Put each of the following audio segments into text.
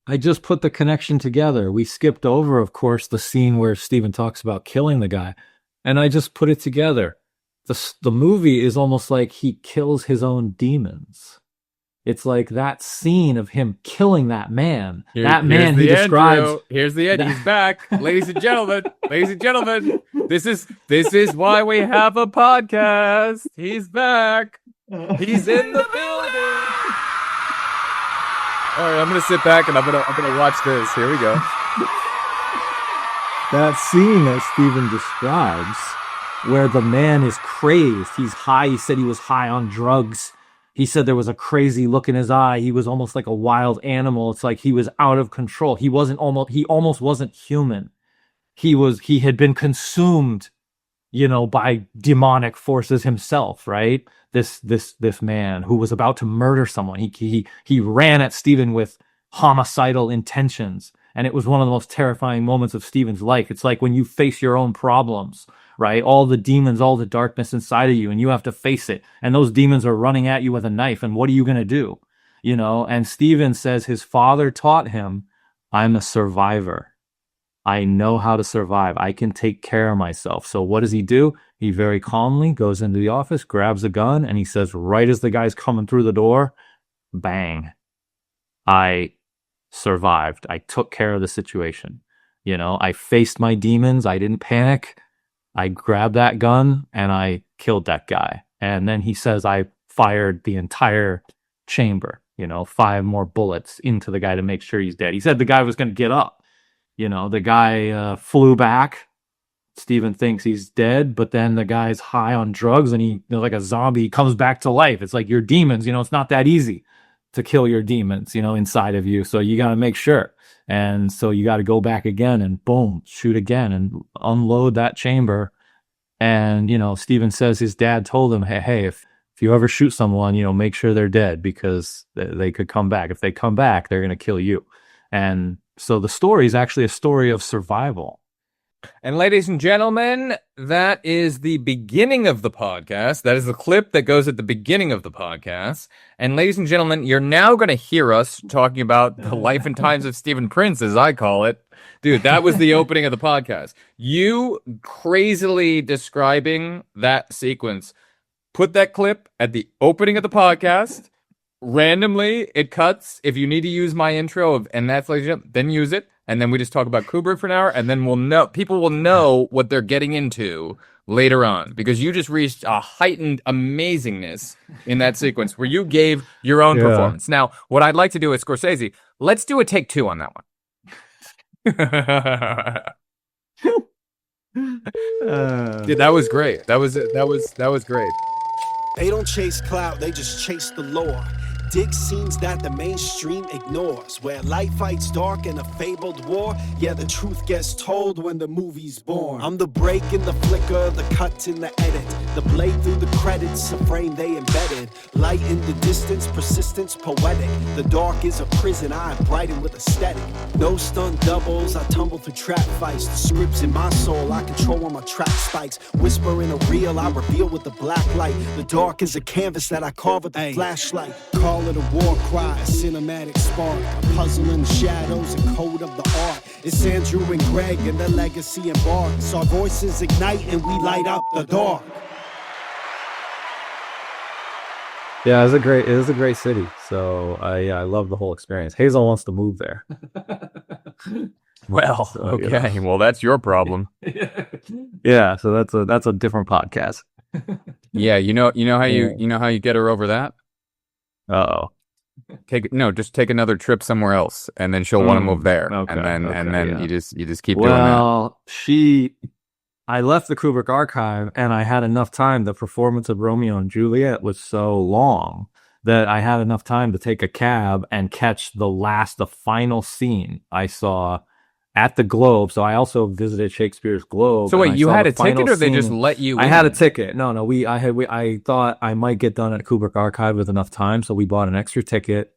I just put the connection together. We skipped over, of course, the scene where Steven talks about killing the guy, and I just put it together. The movie is almost like he kills his own demons. It's like that scene of him killing that man. That Here's man he the end, describes. Drew. Here's the end. He's back, ladies and gentlemen. Ladies and gentlemen, this is why we have a podcast. He's back. He's in the building. All right, I'm gonna sit back and I'm gonna watch this. Here we go. That scene that Steven describes, where the man is crazed. He's high. He said he was high on drugs. He said there was a crazy look in his eye. He was almost like a wild animal. It's like he was out of control. He almost wasn't human. He had been consumed, by demonic forces himself, right? This man who was about to murder someone. He ran at Steven with homicidal intentions. And it was one of the most terrifying moments of Steven's life. It's like when you face your own problems, right? All the demons, all the darkness inside of you, and you have to face it. And those demons are running at you with a knife. And what are you going to do? And Steven says his father taught him, I'm a survivor. I know how to survive. I can take care of myself. So what does he do? He very calmly goes into the office, grabs a gun, and he says, right as the guy's coming through the door, bang, I survived. I took care of the situation. I faced my demons. I didn't panic. I grabbed that gun and I killed that guy. And then he says, I fired the entire chamber, 5 more bullets into the guy to make sure he's dead. He said the guy was going to get up. The guy flew back. Steven thinks he's dead, but then the guy's high on drugs and he, like a zombie, he comes back to life. It's like your demons, it's not that easy to kill your demons, inside of you. So you got to make sure. And so you got to go back again and boom, shoot again and unload that chamber. And, Steven says his dad told him, hey, if you ever shoot someone, make sure they're dead because they could come back. If they come back, they're going to kill you. And so the story is actually a story of survival. And ladies and gentlemen, that is the beginning of the podcast. That is the clip that goes at the beginning of the podcast. And ladies and gentlemen, you're now going to hear us talking about the life and times of Stephen Prince, as I call it. Dude, that was the opening of the podcast. You crazily describing that sequence. Put that clip at the opening of the podcast. Randomly, it cuts. If you need to use my intro and that's like, then use it. And then we just talk about Kubrick for an hour, and then people will know what they're getting into later on, because you just reached a heightened amazingness in that sequence where you gave your own performance. Now, what I'd like to do is Scorsese, let's do a take 2 on that one. Dude, that was great. That was great. They don't chase clout, they just chase the lore. Dig scenes that the mainstream ignores, where light fights dark in a fabled war. Yeah, the truth gets told when the movie's born. I'm the break in the flicker, the cut in the edit, the blade through the credits, a frame they embedded. Light in the distance, persistence poetic. The dark is a prison, I brighten with aesthetic. No stunt doubles, I tumble through trap fights. The scripts in my soul, I control when my track spikes. Whisper in a reel, I reveal with the black light. The dark is a canvas that I carve with the flashlight. Call it a war cry, a cinematic spark, a puzzle in the shadows, a code of the art. It's Andrew and Greg and the legacy embarks. Our voices ignite and we light up the dark. Yeah, it is a great city. So I love the whole experience. Hazel wants to move there. Well, so, okay. Well, that's your problem. Yeah, so that's a different podcast. Yeah, you know how you get her over that? Uh-oh. Just take another trip somewhere else, and then she'll want to move there, okay, and then you just keep doing that. Well, I left the Kubrick archive, and I had enough time. The performance of Romeo and Juliet was so long that I had enough time to take a cab and catch the final scene I saw at the Globe. So I also visited Shakespeare's Globe. So wait, you had a ticket, or they just let you in? I had a ticket. No, I thought I might get done at Kubrick Archive with enough time, so we bought an extra ticket.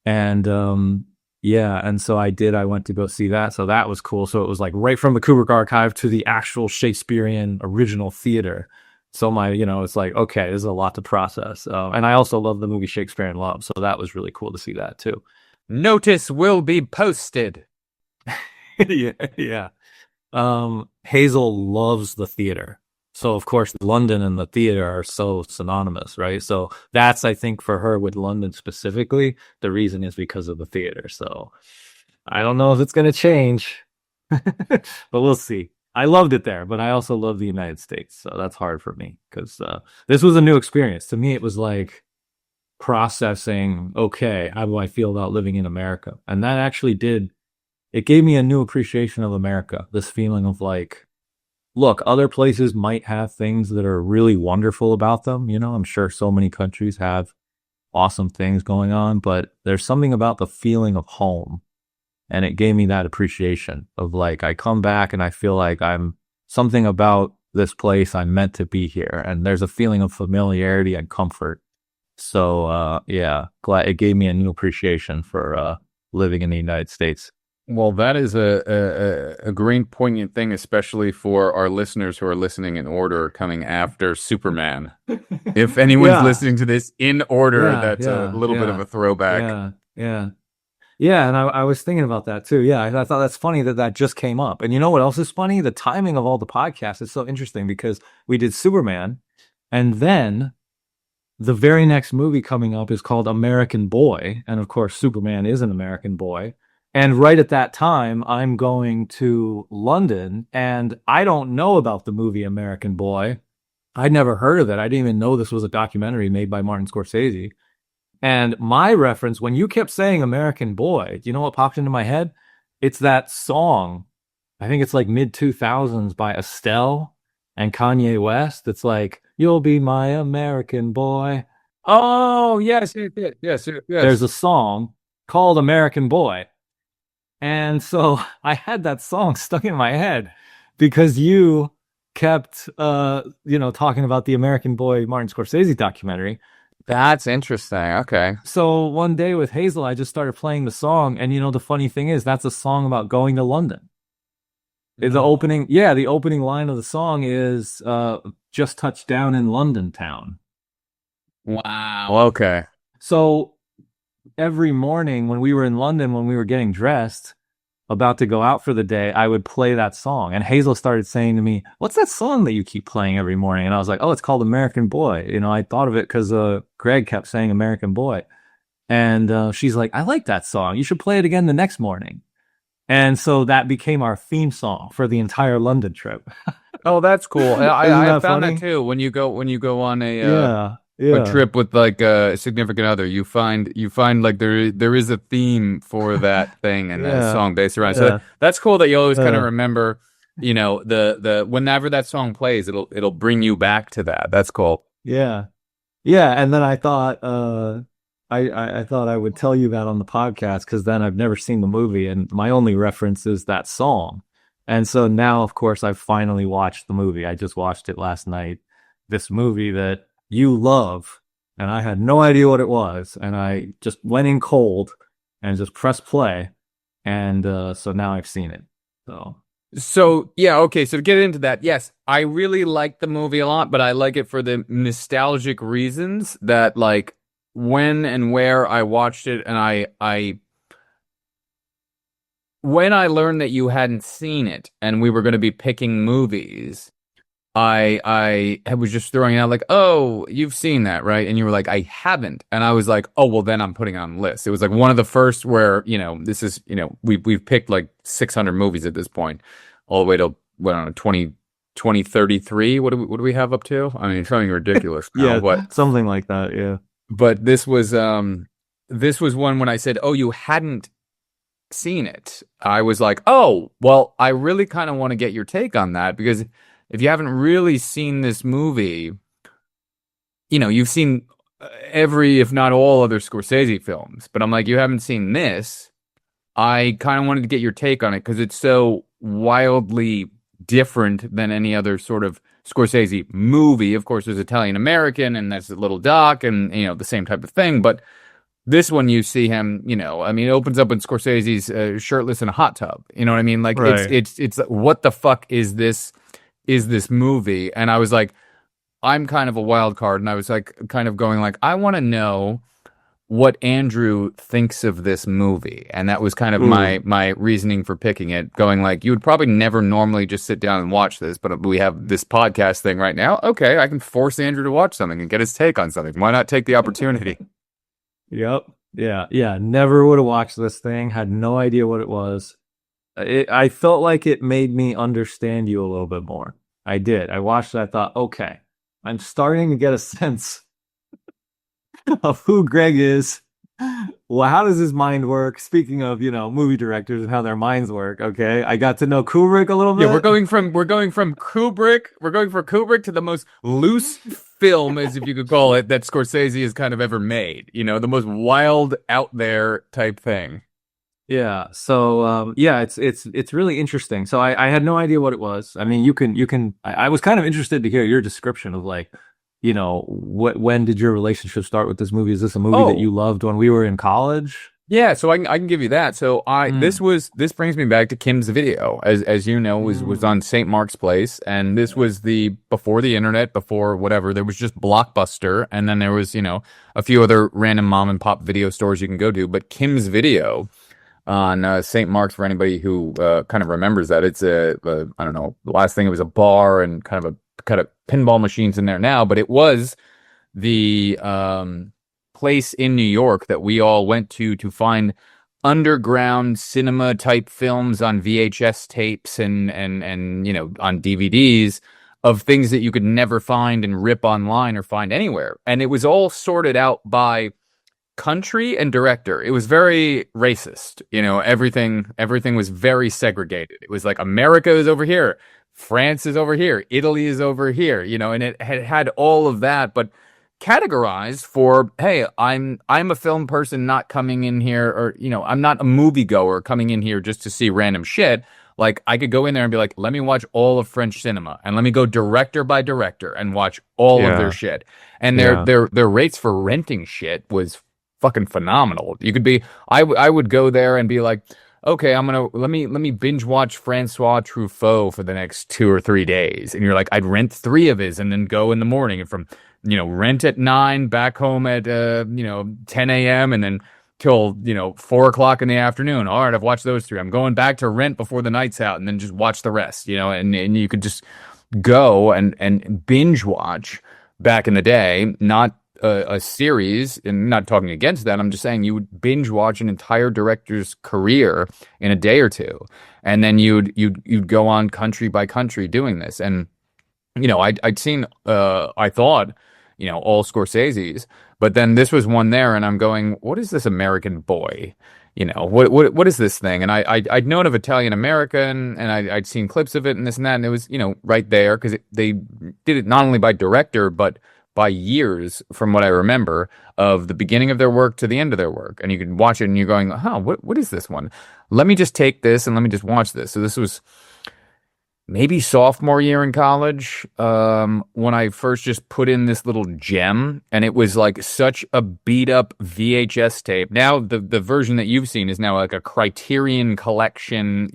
And and so I did. I went to go see that. So that was cool. So it was like right from the Kubrick Archive to the actual Shakespearean original theater. So it's like, okay, there's a lot to process. And I also love the movie Shakespeare in Love. So that was really cool to see that too. Notice will be posted. Yeah, yeah. Hazel loves the theater. So of course London and the theater are so synonymous, right? So that's, I think, for her with London specifically, the reason is because of the theater. So I don't know if it's going to change, but we'll see. I loved it there, but I also love the United States. So that's hard for me because this was a new experience. To me, it was like processing, okay, how do I feel about living in America? And that actually did, it gave me a new appreciation of America. This feeling of like, look, other places might have things that are really wonderful about them. You know, I'm sure so many countries have awesome things going on, but there's something about the feeling of home. And it gave me that appreciation of like, I come back and I feel like I'm something about this place. I'm meant to be here. And there's a feeling of familiarity and comfort. So, yeah, glad it gave me a new appreciation for, living in the United States. Well, that is a great poignant thing, especially for our listeners who are listening in order coming after Superman. If anyone's Yeah. listening to this in order, Yeah, that's a little bit of a throwback. Yeah, yeah. Yeah, and I was thinking about that too. Yeah, I thought that's funny that that just came up. And you know what else is funny? The timing of all the podcasts is so interesting because we did Superman, and then the very next movie coming up is called American Boy. And of course, Superman is an American boy. And right at that time, I'm going to London, and I don't know about the movie American Boy. I'd never heard of it. I didn't even know this was a documentary made by Martin Scorsese. And my reference, when you kept saying American Boy, do you know what popped into my head? It's that song. I think it's like mid 2000s by Estelle and Kanye West. It's like, you'll be my American boy. Oh, yes. There's a song called American Boy. And so I had that song stuck in my head because you kept, talking about the American Boy Martin Scorsese documentary. That's interesting. Okay. So one day with Hazel, I just started playing the song. And the funny thing is, that's a song about going to London. The opening line of the song is just touched down in London town. Wow. Okay. So every morning when we were in London, when we were getting dressed, about to go out for the day, I would play that song. And Hazel started saying to me, what's that song that you keep playing every morning? And I was like, oh, it's called American Boy. I thought of it because Greg kept saying American Boy. And she's like, I like that song. You should play it again the next morning. And so that became our theme song for the entire London trip. Oh, that's cool. I that found funny? that too. When you go on Yeah. a trip with like a significant other, you find like there is a theme for that thing and that song based around. So that's cool that you always kind of remember, the whenever that song plays, it'll bring you back to that. That's cool. Yeah. Yeah. And then I thought, I thought I would tell you that on the podcast because then I've never seen the movie and my only reference is that song. And so now, of course, I've finally watched the movie. I just watched it last night. This movie that you love, and I had no idea what it was. And I just went in cold and just pressed play. And so now I've seen it. So yeah, okay. So to get into that, yes, I really like the movie a lot, but I like it for the nostalgic reasons that like when and where I watched it, and I when I learned that you hadn't seen it and we were going to be picking movies, I was just throwing out like, oh, you've seen that, right? And you were like, I haven't. And I was like, oh, well, then I'm putting it on the list. It was like one of the first where, this is, we've picked like 600 movies at this point, all the way to, 2033. What do we have up to? I mean, it's something ridiculous. Yeah, something like that. Yeah. But this was one when I said, oh, you hadn't seen it. I was like, oh, well, I really kind of want to get your take on that because if you haven't really seen this movie, you've seen every, if not all, other Scorsese films. But I'm like, you haven't seen this. I kind of wanted to get your take on it because it's so wildly different than any other sort of Scorsese movie. Of course, there's Italian American, and that's a little doc, and the same type of thing. But this one, you see him, I mean, it opens up when Scorsese's shirtless in a hot tub. You know what I mean? Like, right. It's what the fuck is this movie? And I was like, I'm kind of a wild card, and I was like, kind of going like, I want to know what Andrew thinks of this movie. And that was kind of Ooh. my reasoning for picking it, going like, you would probably never normally just sit down and watch this, but we have this podcast thing right now. Okay, I can force Andrew to watch something and get his take on something. Why not take the opportunity? Yep. Yeah. Yeah. Never would have watched this thing. Had no idea what it was. I felt like it made me understand you a little bit more. I did. I watched it. I thought, okay, I'm starting to get a sense of who Greg is. Well, how does his mind work? Speaking of, movie directors and how their minds work. Okay, I got to know Kubrick a little bit. Yeah, we're going from Kubrick. We're going from Kubrick to the most loose film, as if you could call it, that Scorsese has kind of ever made. The most wild, out there type thing. Yeah. So, it's really interesting. So I had no idea what it was. I mean, I was kind of interested to hear your description of like, when did your relationship start with this movie? Is this a movie that you loved when we were in college? Yeah, so I can give you that. So this brings me back to Kim's Video, as you know, was on St. Mark's Place, and this was before the internet, before whatever. There was just Blockbuster, and then there was a few other random mom and pop video stores you can go to, but Kim's Video on St. Mark's, for anybody who kind of remembers that, it's I don't know, the last thing, it was a bar and kind of pinball machines in there now, but it was the place in New York that we all went to find underground cinema type films on VHS tapes and on DVDs of things that you could never find and rip online or find anywhere. And it was all sorted out by country and director. It was very racist. Everything was very segregated. It was like America is over here, France is over here, Italy is over here, and it had all of that, but categorized for, hey, I'm a film person not coming in here, or I'm not a moviegoer coming in here just to see random shit. Like, I could go in there and be like, let me watch all of French cinema, and let me go director by director and watch all of their shit. And their rates for renting shit was fucking phenomenal. You could be, I would go there and be like, okay, let me binge watch Francois Truffaut for the next 2 or 3 days. And you're like, I'd rent 3 of his and then go in the morning, and from, rent at 9, back home at, 10 a.m. and then till, 4 o'clock in the afternoon. All right, I've watched those 3. I'm going back to rent before the night's out and then just watch the rest, and you could just go and binge watch back in the day, not a series, and not talking against that. I'm just saying you would binge watch an entire director's career in a day or two, and then you'd go on country by country doing this. And I'd seen I thought all Scorsese's, but then this was one there, and I'm going, what is this American Boy? What is this thing? And I'd known of Italian American, and I'd seen clips of it and this and that, and it was right there, because they did it not only by director but by years, from what I remember, of the beginning of their work to the end of their work. And you could watch it and you're going, what is this one? Let me just take this and let me just watch this. So this was maybe sophomore year in college, when I first just put in this little gem, and it was like such a beat up VHS tape. Now the version that you've seen is now like a Criterion collection,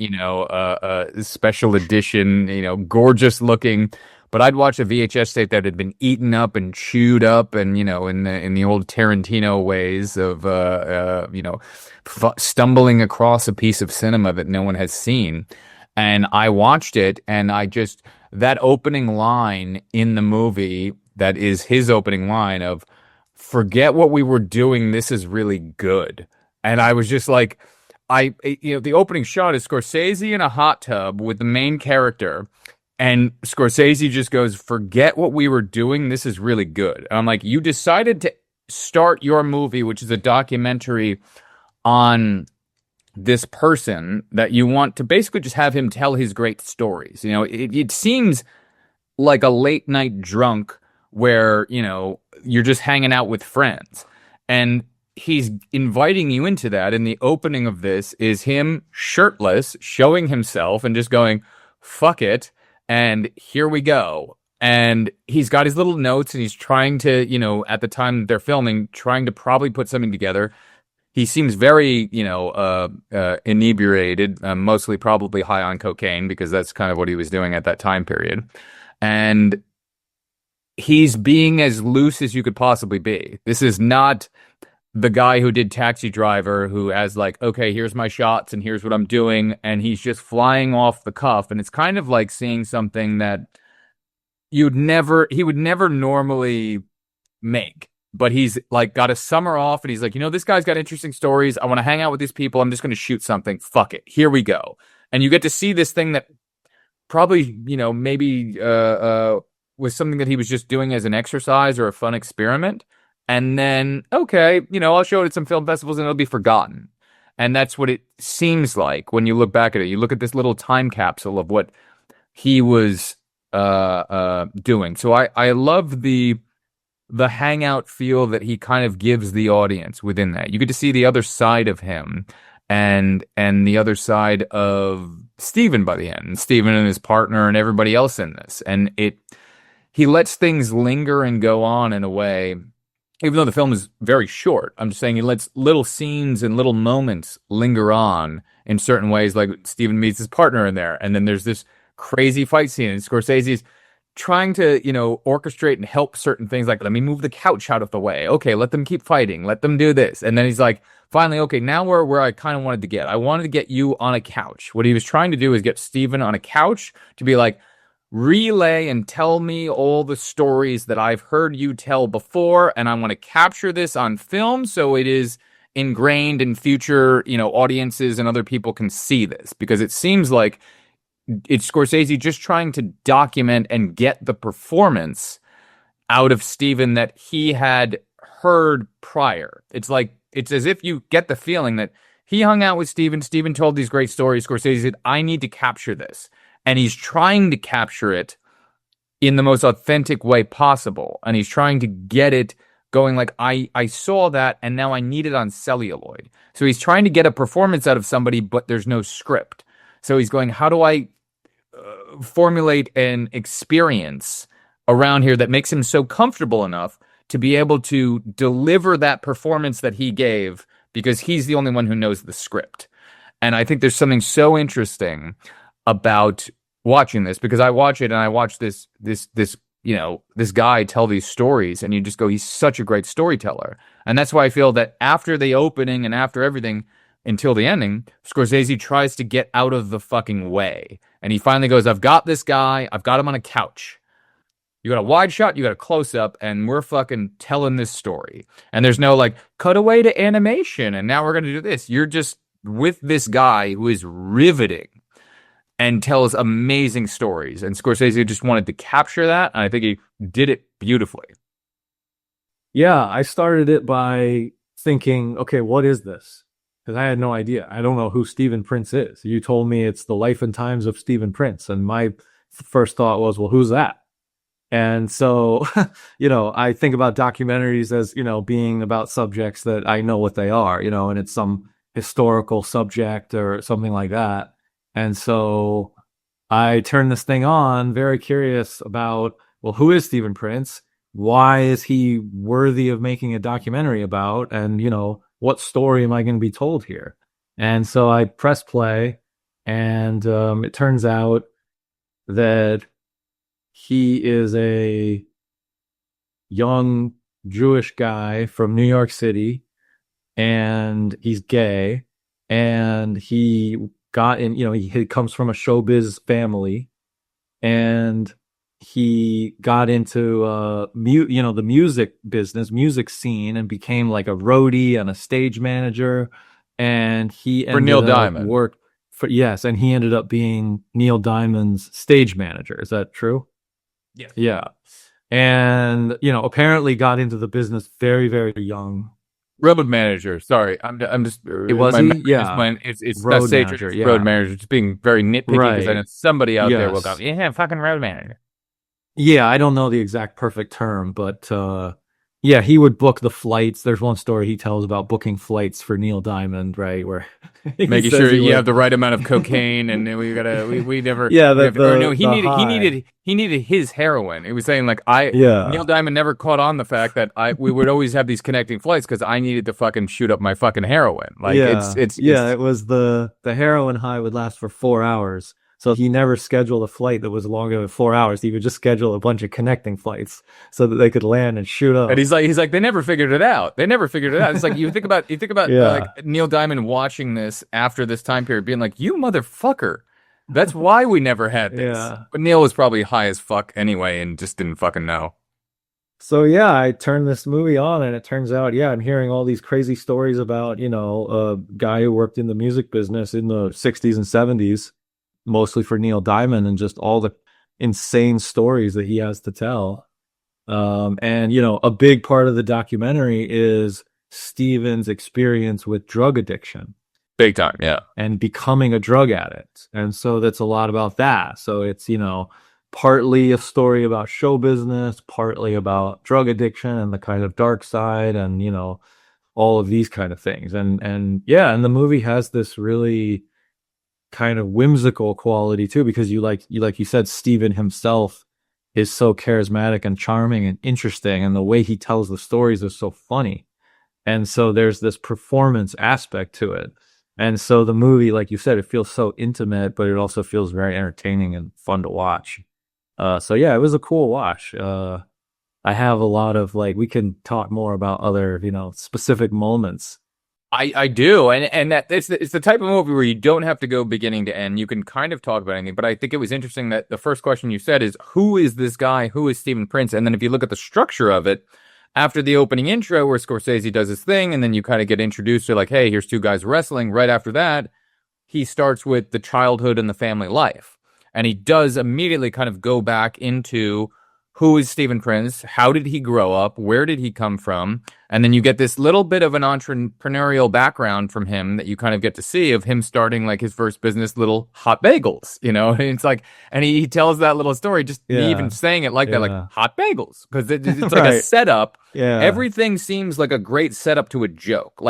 special edition, gorgeous looking. But I'd watch a VHS tape that had been eaten up and chewed up, and in the old Tarantino ways of stumbling across a piece of cinema that no one has seen. And I watched it, and that opening line in the movie, that is his opening line of, forget what we were doing, this is really good. And I was just like, the opening shot is Scorsese in a hot tub with the main character, and Scorsese just goes, forget what we were doing, this is really good. And I'm like, you decided to start your movie, which is a documentary on this person that you want to basically just have him tell his great stories. It seems like a late night drunk where, you're just hanging out with friends. And he's inviting you into that. And the opening of this is him shirtless, showing himself and just going, fuck it. And here we go. And he's got his little notes, and he's trying to, at the time they're filming, trying to probably put something together. He seems very, inebriated, mostly probably high on cocaine, because that's kind of what he was doing at that time period. And he's being as loose as you could possibly be. This is not the guy who did Taxi Driver, who has like, okay, here's my shots and here's what I'm doing, and he's just flying off the cuff, and it's kind of like seeing something that he would never normally make. But he's like got a summer off, and he's like, this guy's got interesting stories. I want to hang out with these people. I'm just going to shoot something. Fuck it. Here we go. And you get to see this thing that probably, maybe was something that he was just doing as an exercise or a fun experiment. And then, okay, I'll show it at some film festivals and it'll be forgotten. And that's what it seems like when you look back at it. You look at this little time capsule of what he was doing. So I love the hangout feel that he kind of gives the audience within that. You get to see the other side of him and the other side of Steven by the end. Steven and his partner and everybody else in this. And he lets things linger and go on in a way, even though the film is very short. I'm just saying he lets little scenes and little moments linger on in certain ways, like Steven meets his partner in there. And then there's this crazy fight scene, and Scorsese's trying to, orchestrate and help certain things, like, let me move the couch out of the way. Okay, let them keep fighting. Let them do this. And then he's like, finally, okay, now we're where I kind of wanted to get. I wanted to get you on a couch. What he was trying to do is get Steven on a couch to be like, relay and tell me all the stories that I've heard you tell before, and I want to capture this on film so it is ingrained in future, audiences and other people can see this, because it seems like it's Scorsese just trying to document and get the performance out of Steven that he had heard prior. It's as if you get the feeling that he hung out with Steven told these great stories, Scorsese said, I need to capture this. And he's trying to capture it in the most authentic way possible. And he's trying to get it going like, I saw that, and now I need it on celluloid. So he's trying to get a performance out of somebody, but there's no script. So he's going, how do I formulate an experience around here that makes him so comfortable enough to be able to deliver that performance that he gave, because he's the only one who knows the script. And I think there's something so interesting about watching this, because I watch it and I watch this guy tell these stories, and you just go, he's such a great storyteller. And that's why I feel that after the opening and after everything until the ending, Scorsese tries to get out of the fucking way. And he finally goes, I've got this guy, I've got him on a couch. You got a wide shot, you got a close up, and we're fucking telling this story. And there's no like cut away to animation and now we're going to do this. You're just with this guy who is riveting and tells amazing stories. And Scorsese just wanted to capture that, and I think he did it beautifully. Yeah, I started it by thinking, okay, what is this? Because I had no idea. I don't know who Stephen Prince is. You told me it's the life and times of Stephen Prince, and my first thought was, well, who's that? And so, I think about documentaries as, being about subjects that I know what they are, and it's some historical subject or something like that. And so I turned this thing on, very curious about, well, who is Stephen Prince? Why is he worthy of making a documentary about? And, what story am I going to be told here? And so I pressed play, and it turns out that he is a young Jewish guy from New York City, and he's gay, and he got in, he comes from a showbiz family, and he got into the music business, music scene, and became like a roadie and a stage manager. And he for Neil Diamond and he ended up being Neil Diamond's stage manager. Is that true? Yes. Yeah. And apparently got into the business very, very young. Road manager. Sorry, I'm just. It was he? Yeah. It's road that's manager. Yeah. Road manager. Just being very nitpicky, because I know somebody out there will go, Yes. yeah, fucking road manager. Yeah, I don't know the exact perfect term, but yeah, he would book the flights. There's one story he tells about booking flights for Neil Diamond, right? Where making sure you have the right amount of cocaine, and we never. Yeah, he needed his heroin. He was saying like Neil Diamond never caught on the fact that we would always have these connecting flights because I needed to fucking shoot up my fucking heroin. Like it was the heroin high would last for 4 hours. So he never scheduled a flight that was longer than 4 hours. He would just schedule a bunch of connecting flights so that they could land and shoot up. And he's like, they never figured it out. They never figured it out. It's like you think about Yeah. like Neil Diamond watching this after this time period, being like, "You motherfucker, that's why we never had this." Yeah. But Neil was probably high as fuck anyway, and just didn't fucking know. So yeah, I turned this movie on and it turns out, yeah, I'm hearing all these crazy stories about, a guy who worked in the music business in the 60s and 70s, mostly for Neil Diamond, and just all the insane stories that he has to tell. And a big part of the documentary is Steven's experience with drug addiction Big time, yeah. and becoming a drug addict. And so that's a lot about that. So it's, partly a story about show business, partly about drug addiction and the kind of dark side and, all of these kind of things. And yeah, and the movie has this really kind of whimsical quality too, because like you said, Steven himself is so charismatic and charming and interesting, and the way he tells the stories is so funny. And so there's this performance aspect to it. And so the movie, like you said, it feels so intimate, but it also feels very entertaining and fun to watch. So yeah, it was a cool watch. I have a lot of we can talk more about other, specific moments. I do, and that it's the type of movie where you don't have to go beginning to end. You can kind of talk about anything, but I think it was interesting that the first question you said is, who is this guy? Who is Stephen Prince? And then if you look at the structure of it, after the opening intro where Scorsese does his thing, and then you kind of get introduced to hey, here's two guys wrestling. Right after that, he starts with the childhood and the family life. And he does immediately kind of go back into who is Stephen Prince? How did he grow up? Where did he come from? And then you get this little bit of an entrepreneurial background from him that you kind of get to see of him starting his first business, Little Hot Bagels, And it's and he tells that little story, just me even saying it that, Hot Bagels, because it's Right. a setup. Yeah. Everything seems like a great setup to a joke.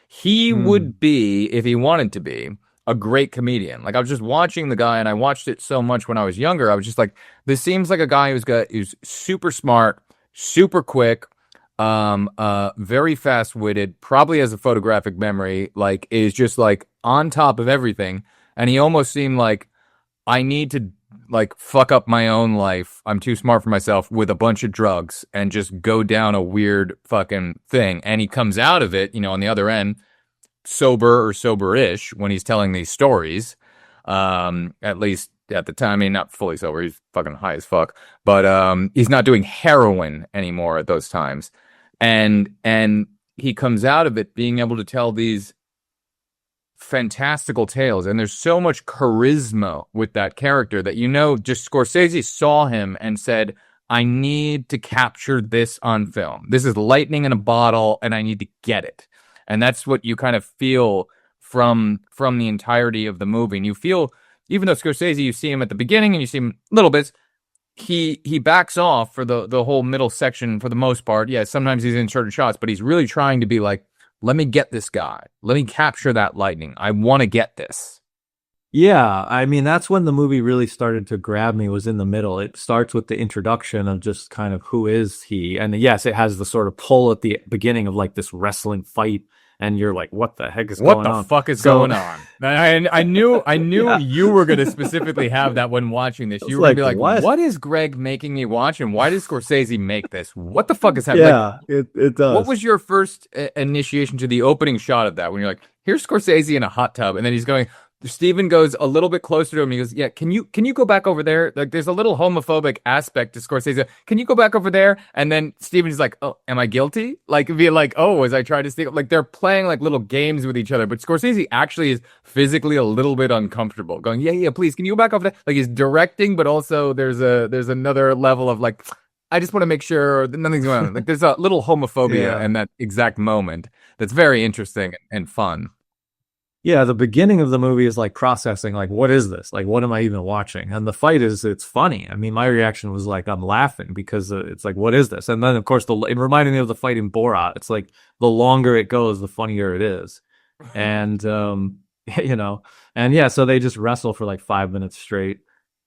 He would be, if he wanted to be, a great comedian. I was just watching the guy, and I watched it so much when I was younger. I was just this seems like a guy who's super smart, super quick, very fast-witted, probably has a photographic memory, is just on top of everything. And he almost seemed like, I need to fuck up my own life. I'm too smart for myself with a bunch of drugs and just go down a weird fucking thing. And he comes out of it, on the other end, sober or sober-ish when he's telling these stories. At least at the time, not fully sober. He's fucking high as fuck, but he's not doing heroin anymore at those times. And he comes out of it being able to tell these fantastical tales, and there's so much charisma with that character that just Scorsese saw him and said, I need to capture this on film. This is lightning in a bottle, and I need to get it. And that's what you kind of feel from the entirety of the movie. And you feel, even though Scorsese, you see him at the beginning and you see him little bits, he backs off for the whole middle section for the most part. Yeah, sometimes he's in certain shots, but he's really trying to be let me get this guy. Let me capture that lightning. I want to get this. Yeah, I mean, that's when the movie really started to grab me, was in the middle. It starts with the introduction of just kind of who is he. And yes, it has the sort of pull at the beginning of this wrestling fight. And you're like, what the heck is going on? What the fuck is going on? I knew yeah. You were going to specifically have that when watching this. You were going to be like, what is Greg making me watch? And why did Scorsese make this? What the fuck is happening? Yeah, it does. What was your first initiation to the opening shot of that? When you're like, here's Scorsese in a hot tub. And then he's going, Steven goes a little bit closer to him. He goes, yeah, can you go back over there? There's a little homophobic aspect to Scorsese. Can you go back over there? And then Steven's like, oh, am I guilty? Be like, oh, as I try to sneak, they're playing little games with each other. But Scorsese actually is physically a little bit uncomfortable, going, yeah, please, can you go back over there? He's directing, but also there's another level of I just want to make sure that nothing's going on. There's a little homophobia in that exact moment that's very interesting and fun. Yeah, the beginning of the movie is processing, what is this? What am I even watching? And the fight it's funny. I mean, my reaction was I'm laughing because it's what is this? And then, of course, it reminded me of the fight in Borat. It's the longer it goes, the funnier it is. And, and yeah, so they just wrestle for 5 minutes straight.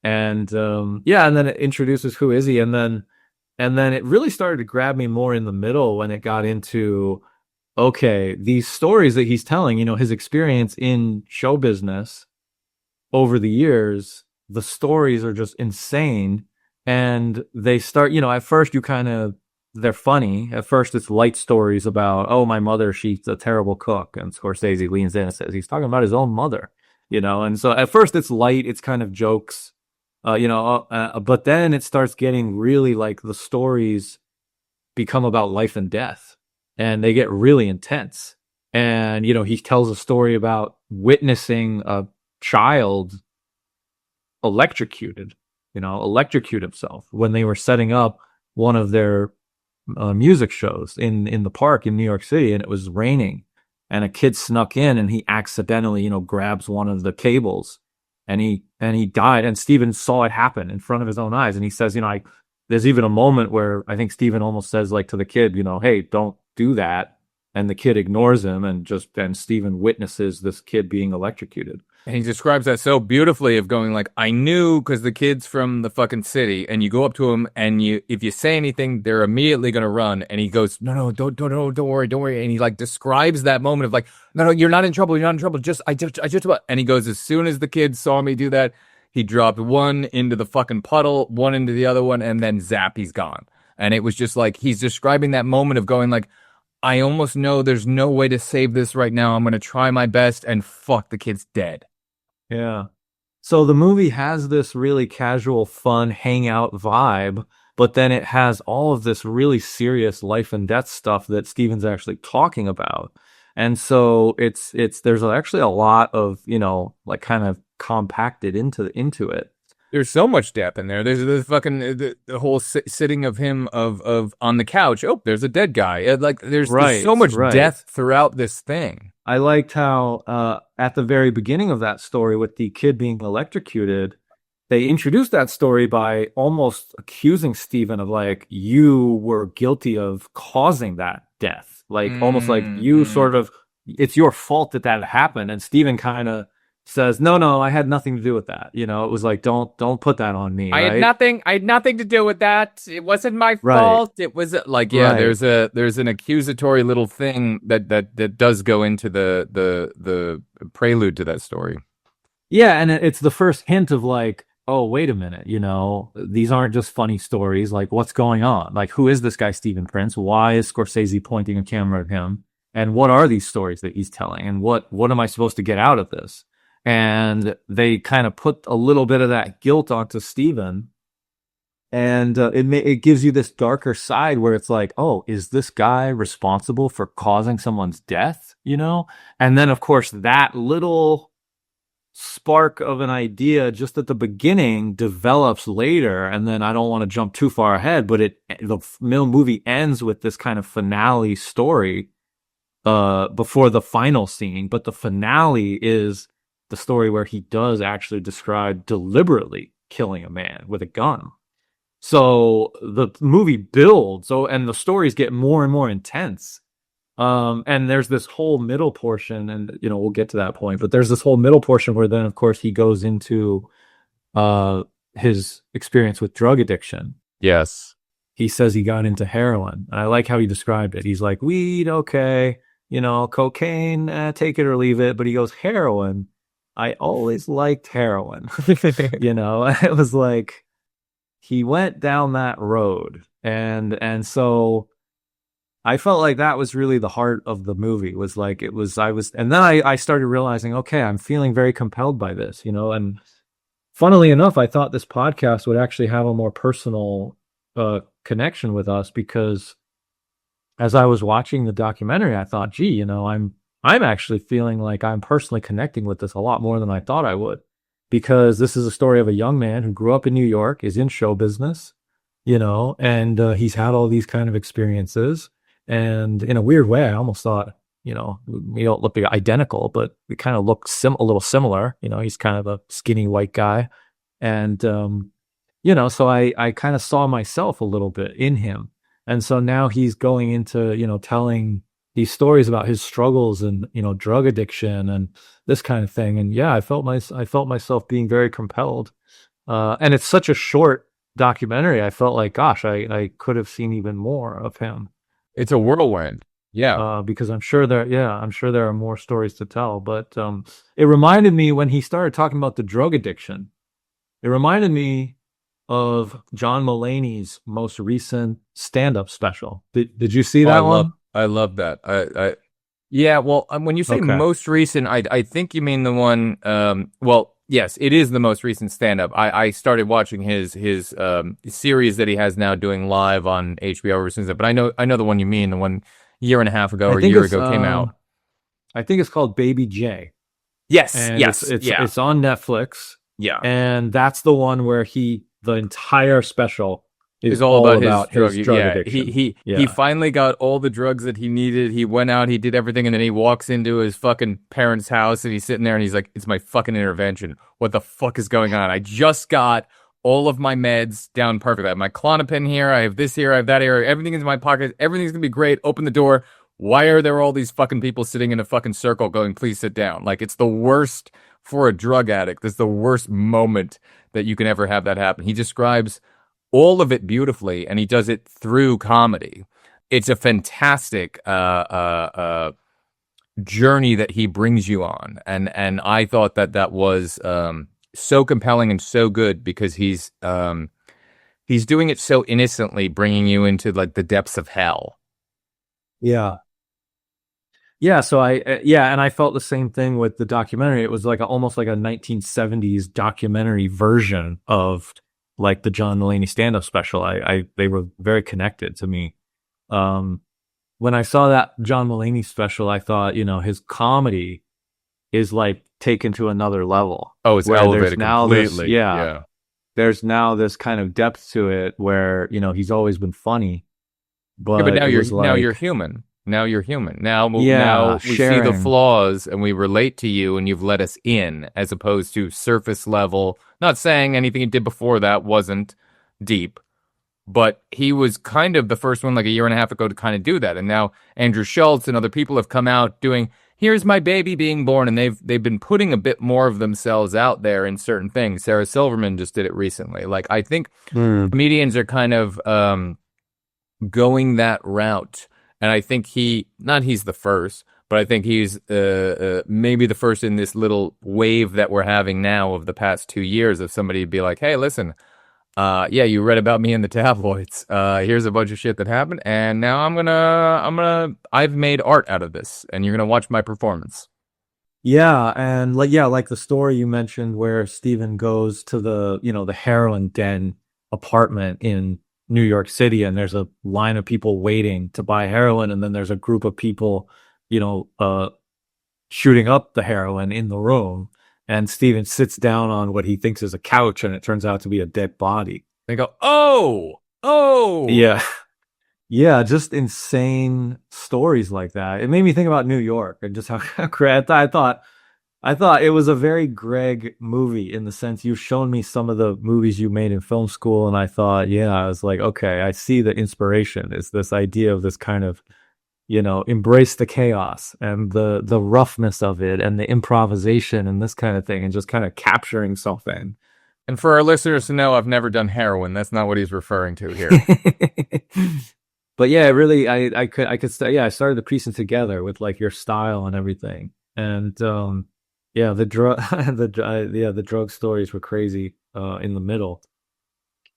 And, and then it introduces who is he? And then it really started to grab me more in the middle when it got into, okay, these stories that he's telling, his experience in show business over the years, the stories are just insane. And they start, at first they're funny. At first it's light stories about, oh, my mother, she's a terrible cook. And Scorsese leans in and says, he's talking about his own mother, And so at first it's light, it's kind of jokes, but then it starts getting really like the stories become about life and death, and they get really intense. And, he tells a story about witnessing a child electrocute himself when they were setting up one of their music shows in the park in New York City, and it was raining, and a kid snuck in and he accidentally, grabs one of the cables, and he died. And Steven saw it happen in front of his own eyes. And he says, there's even a moment where I think Steven almost says like to the kid, hey, don't do that. And the kid ignores him, and Steven witnesses this kid being electrocuted. And he describes that so beautifully of going like, I knew, because the kid's from the fucking city, and you go up to him and if you say anything, they're immediately going to run. And he goes, no, don't worry. And he like describes that moment of like, no, you're not in trouble. I just about, and he goes, as soon as the kid saw me do that, he dropped one into the fucking puddle, one into the other one, and then zap, he's gone. And it was just like, he's describing that moment of going like, I almost know there's no way to save this right now. I'm going to try my best, and fuck, the kid's dead. Yeah. So the movie has this really casual, fun, hangout vibe, but then it has all of this really serious life and death stuff that Steven's actually talking about. And so there's actually a lot of, like kind of compacted into it. There's so much depth in there. There's the fucking the whole sitting of him of on the couch. Oh, there's a dead guy. Like there's so much depth throughout this thing. I liked how at the very beginning of that story with the kid being electrocuted, they introduced that story by almost accusing Steven of like, you were guilty of causing that death. Like almost like you sort of, it's your fault that happened. And Steven kind of says, no, I had nothing to do with that. It was like, don't put that on me. I had nothing to do with that. It wasn't my fault. It was like, there's an accusatory little thing that does go into the prelude to that story. Yeah. And it's the first hint of like, oh, wait a minute, these aren't just funny stories. Like, what's going on? Like, who is this guy, Stephen Prince? Why is Scorsese pointing a camera at him? And what are these stories that he's telling? And what am I supposed to get out of this? And they kind of put a little bit of that guilt onto Steven. And it gives you this darker side where it's like, oh, is this guy responsible for causing someone's death? And then, of course, that little spark of an idea just at the beginning develops later. And then I don't want to jump too far ahead, but the movie ends with this kind of finale story before the final scene. But the finale is the story where he does actually describe deliberately killing a man with a gun. So the movie builds, and the stories get more and more intense. And there's this whole middle portion, and we'll get to that point, but there's this whole middle portion where then of course he goes into his experience with drug addiction. Yes. He says he got into heroin, and I like how he described it. He's like, weed, okay, cocaine, take it or leave it, but he goes, heroin, I always liked heroin. It was like he went down that road, and so I felt like that was really the heart of the movie. And then I started realizing, okay, I'm feeling very compelled by this, and funnily enough, I thought this podcast would actually have a more personal connection with us, because as I was watching the documentary, I thought, gee, I'm actually feeling like I'm personally connecting with this a lot more than I thought I would, because this is a story of a young man who grew up in New York, is in show business, and he's had all these kind of experiences. And in a weird way, I almost thought, we don't look identical, but we kind of look a little similar. He's kind of a skinny white guy. And, so I kind of saw myself a little bit in him. And so now he's going into, telling these stories about his struggles and, drug addiction and this kind of thing. And yeah, I felt myself being very compelled. And it's such a short documentary. I felt like, gosh, I could have seen even more of him. It's a whirlwind. Yeah. Because I'm sure there are more stories to tell, but it reminded me when he started talking about the drug addiction, It reminded me of John Mulaney's most recent stand-up special. Did you see Oh, that one? I love that. Yeah. Well, when you say Okay. most recent, I think you mean the one. Well, yes, it is the most recent stand up. I started watching his series that he has now doing live on HBO ever since that. But I know the one you mean, the one year and a half ago I or a think year it's ago came out. I think it's called Baby J, Yes. and Yes. Yeah. it's on Netflix, Yeah. and that's the one where the entire special is Is all all about his about drug. his drug Yeah, addiction. he Yeah. finally got all the drugs that he needed. He went out, he did everything, and then he walks into his fucking parents' house, and he's sitting there, and he's like, "It's my fucking intervention. What the fuck is going on? I just got all of my meds down perfect. I have my Klonopin here. I have this here. I have that here. Everything is in my pocket. Everything's gonna be great. Open the door. Why are there all these fucking people sitting in a fucking circle going, please sit down? Like, it's the worst for a drug addict. It's the worst moment that you can ever have that happen. He describes all of it beautifully, and he does it through comedy. It's a fantastic journey that he brings you on, and I thought that was so compelling and so good because he's doing it so innocently, bringing you into like the depths of hell. Yeah. Yeah, so and I felt the same thing with the documentary. It was like almost like a 1970s documentary version of like the John Mulaney stand-up special. They were very connected to me. When I saw that John Mulaney special, I thought, his comedy is like taken to another level. Oh, it's where elevated completely. there's now this kind of depth to it where, he's always been funny, But but now it was you're like, human. Now you're human. Now yeah, we see the sharing. flaws and we relate to you, and you've let us in, as opposed to surface level. Not saying anything he did before that wasn't deep, but he was kind of the first one like a year and a half ago to kind of do that. And now Andrew Schultz and other people have come out doing, here's my baby being born, and they've been putting a bit more of themselves out there in certain things. Sarah Silverman just did it recently. Like, I think comedians are kind of going that route. And I think he's the first, but I think he's maybe the first in this little wave that we're having now of the past 2 years of somebody to be like, hey, listen, yeah, you read about me in the tabloids. Here's a bunch of shit that happened, and now I've made art out of this, and you're gonna watch my performance. Yeah, and like the story you mentioned where Steven goes to the heroin den apartment in New York City, and there's a line of people waiting to buy heroin, and then there's a group of people, shooting up the heroin in the room, and Steven sits down on what he thinks is a couch, and it turns out to be a dead body. They go, oh, Yeah. Yeah, just insane stories like that. It made me think about New York and just how great I thought it was a very Greg movie in the sense you've shown me some of the movies you made in film school, and I thought, yeah, I was like, okay, I see the inspiration. It's this idea of this kind of, embrace the chaos and the roughness of it and the improvisation and this kind of thing, and just kind of capturing something. And for our listeners to know, I've never done heroin. That's not what he's referring to here. But yeah, really, I started to piece it together with like your style and everything, and yeah, the drug stories were crazy in the middle.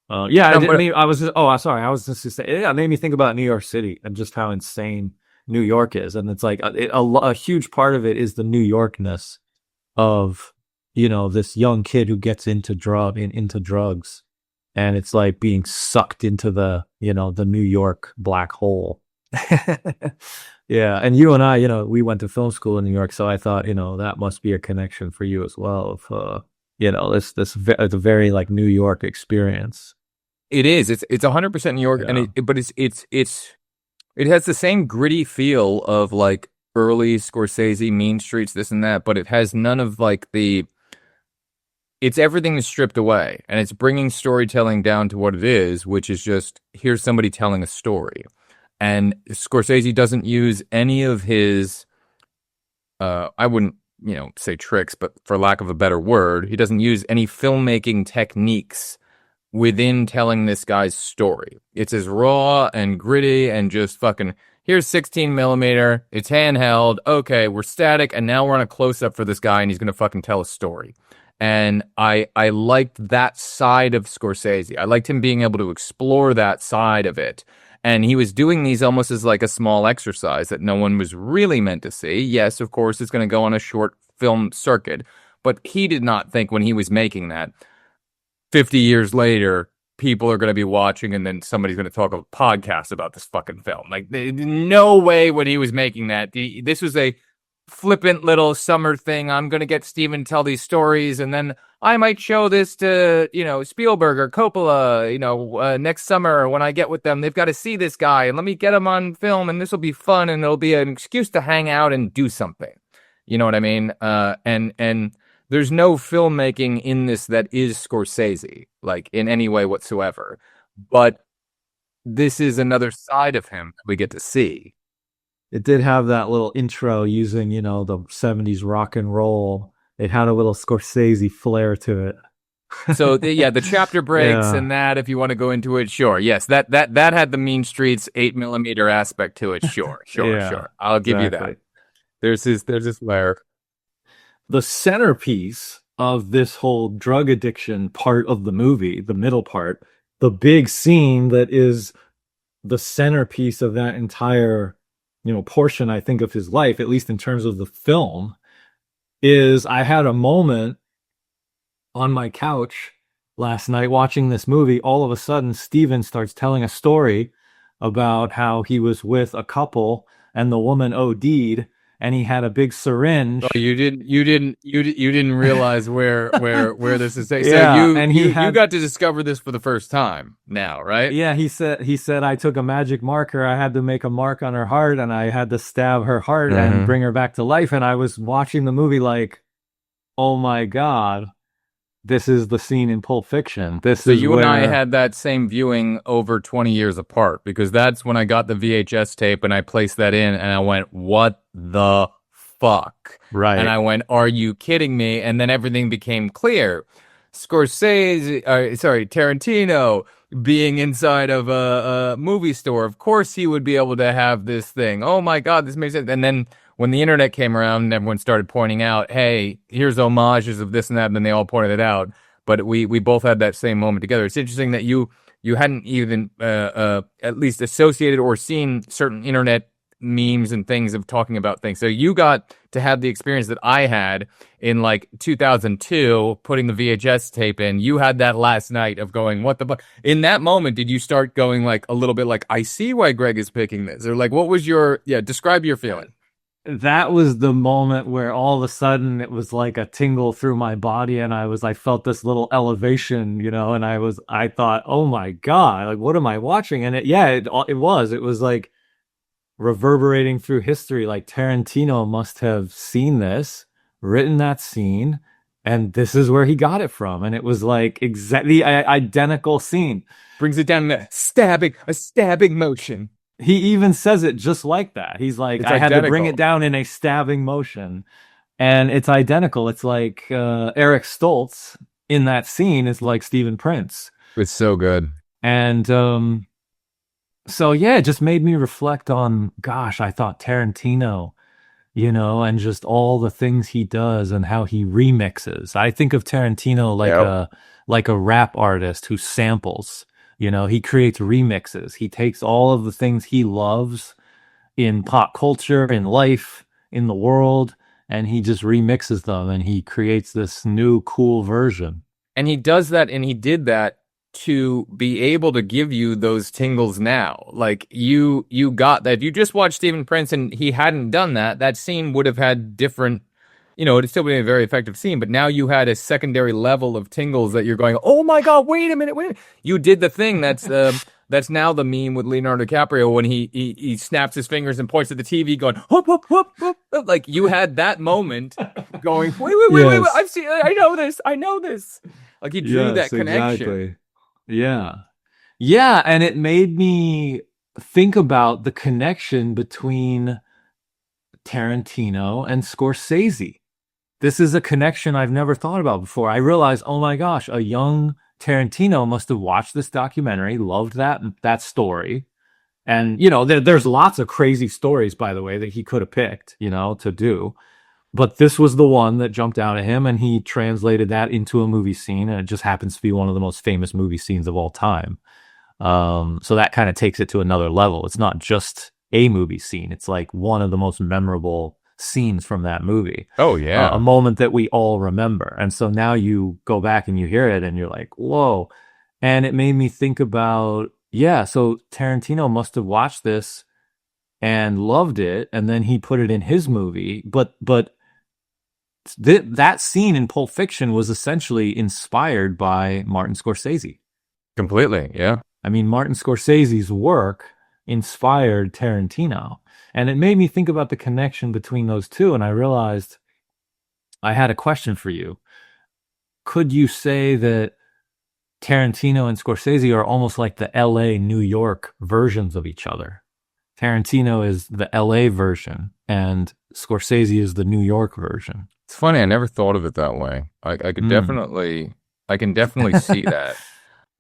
I was just, sorry, I was just to say, yeah, it made me think about New York City and just how insane New York is, and it's like a huge part of it is the New Yorkness of this young kid who gets into drugs, and it's like being sucked into the New York black hole. Yeah, and you and I, we went to film school in New York, so I thought, that must be a connection for you as well. Of it's a very like New York experience. It is. It's 100% New York, Yeah. but it has the same gritty feel of like early Scorsese, Mean Streets, this and that, but it has none of like it's everything is stripped away, and it's bringing storytelling down to what it is, which is just, here's somebody telling a story. And Scorsese doesn't use any of his, I wouldn't, say tricks, but for lack of a better word, he doesn't use any filmmaking techniques within telling this guy's story. It's as raw and gritty and just fucking, here's 16 millimeter, it's handheld, okay, we're static, and now we're on a close-up for this guy, and he's going to fucking tell a story. And I liked that side of Scorsese. I liked him being able to explore that side of it. And he was doing these almost as like a small exercise that no one was really meant to see. Yes, of course, it's going to go on a short film circuit, but he did not think when he was making that 50 years later, people are going to be watching and then somebody's going to talk a podcast about this fucking film. Like, no way when he was making that. This was a flippant little summer thing. I'm going to get Steven to tell these stories, and then I might show this to, Spielberg or Coppola, next summer when I get with them. They've got to see this guy, and let me get him on film, and this will be fun, and it'll be an excuse to hang out and do something. You know what I mean? And there's no filmmaking in this that is Scorsese, like, in any way whatsoever. But this is another side of him that we get to see. It did have that little intro using, the 70s rock and roll. It had a little Scorsese flair to it. So the chapter breaks and that, if you want to go into it, sure. Yes, that had the Mean Streets 8mm aspect to it. Sure. I'll give you that. There's this layer. The centerpiece of this whole drug addiction part of the movie, the middle part, the big scene that is the centerpiece of that entire portion, I think, of his life, at least in terms of the film, is I had a moment on my couch last night watching this movie. All of a sudden, Steven starts telling a story about how he was with a couple and the woman OD'd, and he had a big syringe. Oh, you didn't realize where this is taking. Yeah, so and you got to discover this for the first time now, right? Yeah, he said I took a magic marker. I had to make a mark on her heart, and I had to stab her heart and bring her back to life. And I was watching the movie like, oh my God, this is the scene in Pulp Fiction. So you and I had that same viewing over 20 years apart, because that's when I got the VHS tape and I placed that in and I went, what the fuck? Right. And I went, are you kidding me? And then everything became clear. Tarantino being inside of a movie store, of course he would be able to have this thing. Oh my God, this makes sense. And then when the internet came around and everyone started pointing out, hey, here's homages of this and that, and then they all pointed it out. But we both had that same moment together. It's interesting that you hadn't even at least associated or seen certain internet memes and things of talking about things. So you got to have the experience that I had in like 2002, putting the VHS tape in. You had that last night of going, what the fuck? In that moment, did you start going like a little bit like, I see why Greg is picking this? Or like, what was describe your feeling? That was the moment where all of a sudden it was like a tingle through my body, and I felt this little elevation, and I thought, oh my God, like, what am I watching? And it was like reverberating through history. Like, Tarantino must have seen this, written that scene, and this is where he got it from. And it was like exactly identical scene. Brings it down to a stabbing motion. He even says it just like that. He's like, I had to bring it down in a stabbing motion. And it's identical. It's like Eric Stoltz in that scene is like Stephen Prince. It's so good. And so, yeah, it just made me reflect on, gosh, I thought Tarantino, and just all the things he does and how he remixes. I think of Tarantino like a rap artist who samples. He creates remixes. He takes all of the things he loves in pop culture, in life, in the world, and he just remixes them, and he creates this new cool version. And he does that, and he did that to be able to give you those tingles now. Like, you got that. If you just watched Stephen Prince and he hadn't done that, that scene would have had different... it'd still be a very effective scene, but now you had a secondary level of tingles that you're going, oh my God, wait a minute. You did the thing that's now the meme with Leonardo DiCaprio when he snaps his fingers and points at the TV going, whoop, whoop, whoop, whoop. Like, you had that moment going, wait, I know this. Like, he drew that connection. Exactly. Yeah. Yeah, and it made me think about the connection between Tarantino and Scorsese. This is a connection I've never thought about before. I realized, oh my gosh, a young Tarantino must have watched this documentary, loved that story. And, there's lots of crazy stories, by the way, that he could have picked, to do. but this was the one that jumped out at him, and he translated that into a movie scene, and it just happens to be one of the most famous movie scenes of all time. So that kind of takes it to another level. It's not just a movie scene. It's like one of the most memorable scenes from that movie. Oh, yeah. A moment that we all remember. And so now you go back and you hear it and you're like, whoa. And it made me think about, so Tarantino must have watched this and loved it, and then he put it in his movie. But that scene in Pulp Fiction was essentially inspired by Martin Scorsese. Completely, yeah. I mean, Martin Scorsese's work inspired Tarantino. And it made me think about the connection between those two. And I realized I had a question for you. Could you say that Tarantino and Scorsese are almost like the LA, New York versions of each other? Tarantino is the LA version, and Scorsese is the New York version. It's funny. I never thought of it that way. I can definitely see that.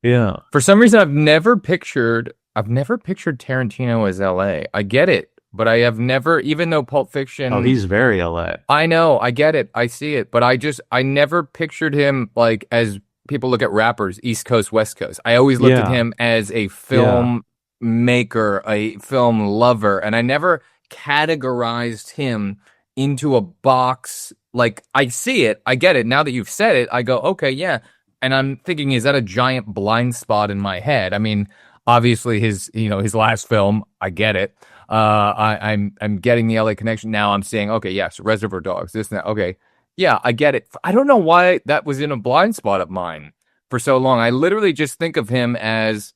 Yeah. For some reason, I've never pictured Tarantino as LA. I get it, but I have never, even though Pulp Fiction. Oh, he's very LA. I know, I get it, I see it, but I never pictured him like as people look at rappers, East Coast, West Coast. I always looked at him as a film maker, a film lover, and I never categorized him into a box. Like, I see it, I get it. Now that you've said it, I go, okay, yeah. And I'm thinking, is that a giant blind spot in my head? I mean, obviously his last film, I get it. I'm getting the LA connection. Now I'm saying, okay, yes, Reservoir Dogs, this and that. Okay, yeah, I get it. I don't know why that was in a blind spot of mine for so long. I literally just think of him as,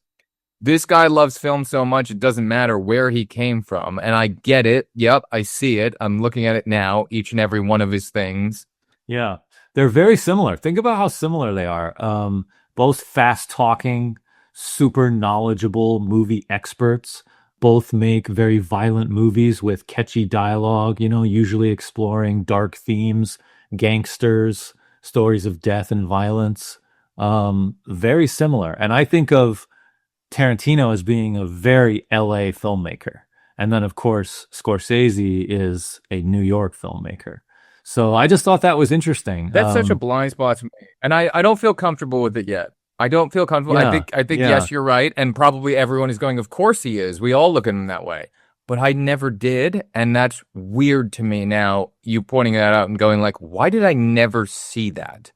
this guy loves film so much, it doesn't matter where he came from. And I get it. Yep, I see it. I'm looking at it now, each and every one of his things. Yeah, they're very similar. Think about how similar they are. Both fast-talking, super knowledgeable movie experts. Both make very violent movies with catchy dialogue, usually exploring dark themes, gangsters, stories of death and violence. Very similar. And I think of Tarantino as being a very LA filmmaker. And then, of course, Scorsese is a New York filmmaker. So I just thought that was interesting. That's such a blind spot to me. And I don't feel comfortable with it yet. I don't feel comfortable. Yeah, I think yes, you're right. And probably everyone is going, of course he is. We all look at him that way. But I never did. And that's weird to me now, you pointing that out and going like, why did I never see that?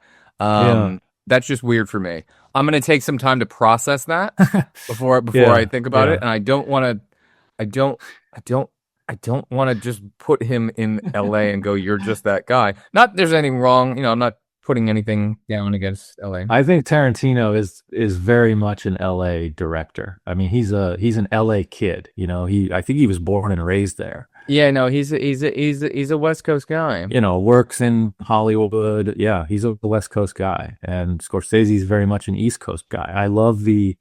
That's just weird for me. I'm going to take some time to process that before I think about it. And I don't want to just put him in LA and go, you're just that guy. Not there's anything wrong. I'm not putting anything down against LA. I think Tarantino is very much an LA director. I mean, he's an LA kid. I think he was born and raised there. Yeah, no, he's a West Coast guy. Works in Hollywood. Yeah, he's a West Coast guy, and Scorsese's very much an East Coast guy. I love the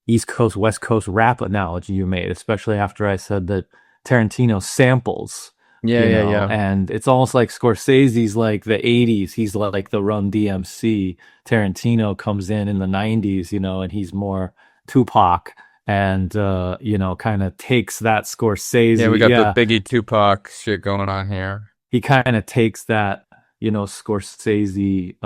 East Coast West Coast rap analogy you made, especially after I said that Tarantino samples. Yeah. And it's almost like Scorsese's like the 80s. He's like the Run DMC. Tarantino comes in the 90s, and he's more Tupac. And kind of takes that Scorsese. Yeah, we got the Biggie Tupac shit going on here. He kind of takes that, Scorsese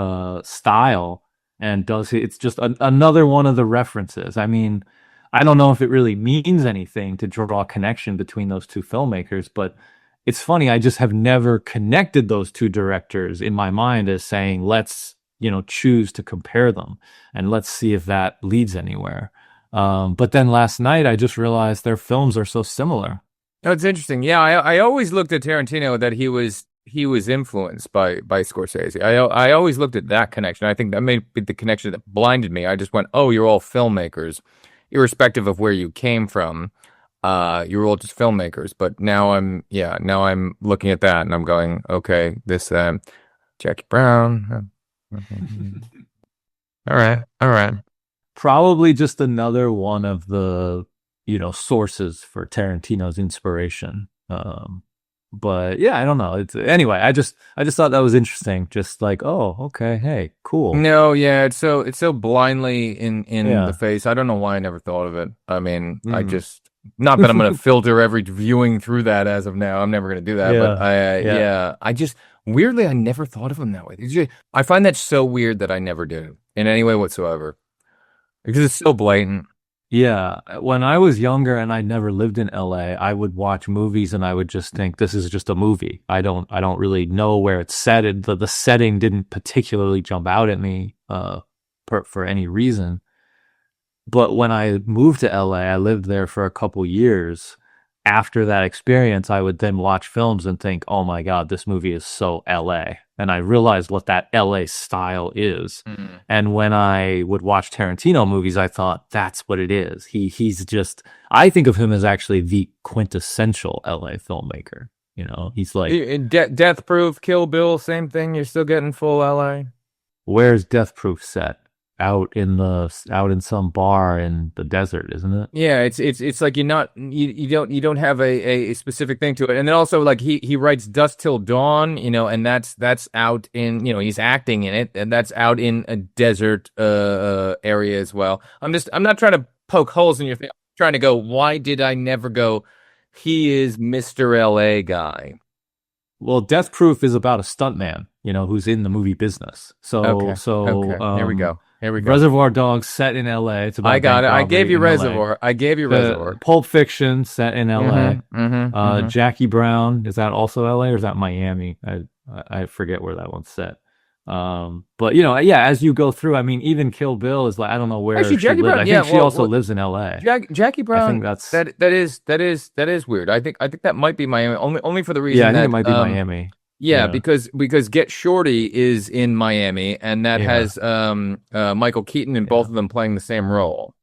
style and does it. It's just another one of the references. I mean, I don't know if it really means anything to draw a connection between those two filmmakers, but it's funny. I just have never connected those two directors in my mind as saying, let's, choose to compare them and let's see if that leads anywhere. But then last night, I just realized their films are so similar. Oh, it's interesting. Yeah, I always looked at Tarantino that he was influenced by Scorsese. I always looked at that connection. I think that may be the connection that blinded me. I just went, oh, you're all filmmakers, irrespective of where you came from. You're all just filmmakers. But now I'm looking at that and I'm going, okay, this Jackie Brown. All right. Probably just another one of the, sources for Tarantino's inspiration. But yeah, I don't know. Anyway, I just thought that was interesting. Just like, oh, okay, hey, cool. No, yeah, it's so blindly in the face. I don't know why I never thought of it. I mean, I just, not that I'm going to filter every viewing through that as of now. I'm never going to do that. But I just, Weirdly, I never thought of him that way. I find that so weird that I never did in any way whatsoever because it's so blatant. Yeah, when I was younger and I never lived in LA, I would watch movies and I would just think this is just a movie. I don't really know where it's set. The setting didn't particularly jump out at me for any reason. But when I moved to LA, I lived there for a couple years. After that experience, I would then watch films and think, "Oh my God, this movie is so LA." And I realized what that LA style is. Mm. And when I would watch Tarantino movies, I thought that's what it is. He's just, I think of him as actually the quintessential LA filmmaker. You know, he's like, Death Proof, Kill Bill, same thing. You're still getting full LA. where's Death Proof set? Out in some bar in the desert, isn't it? Yeah, it's like you don't have a specific thing to it. And then also like he writes Dusk Till Dawn, and that's out in, he's acting in it, and that's out in a desert area as well. I'm not trying to poke holes in your thing. I'm trying to go, why did I never go, he is Mr. LA guy? Well, Death Proof is about a stuntman, who's in the movie business. Okay. Here we go. Reservoir Dogs set in LA. It's about I got it. bank I robbery gave you in Reservoir. LA. I gave you Reservoir. Pulp Fiction set in LA. Mm-hmm. Jackie Brown, is that also LA or is that Miami? I forget where that one's set. But as you go through, I mean, even Kill Bill is like, I don't know where Actually, she Jackie lived. Brown, I think she also lives in LA. Jackie Brown. I think that's that is weird. I think that might be Miami. Only for the reason I think that it might be Miami. Yeah, because Get Shorty is in Miami, and that has Michael Keaton and both of them playing the same role.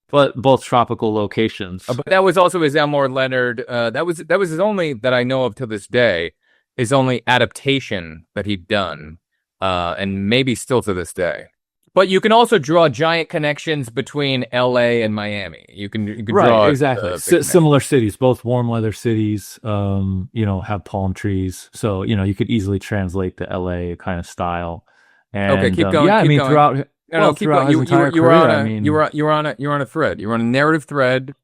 But both tropical locations. But that was also his Elmore Leonard. That was his only, that I know of to this day, his only adaptation that he'd done, and maybe still to this day. But you can also draw giant connections between L.A. and Miami. You can draw exactly similar cities, both warm weather cities. Have palm trees, so you could easily translate the L.A. kind of style. And, okay, keep going. Yeah, keep I mean going. keep going. You were on a thread. You were on a narrative thread.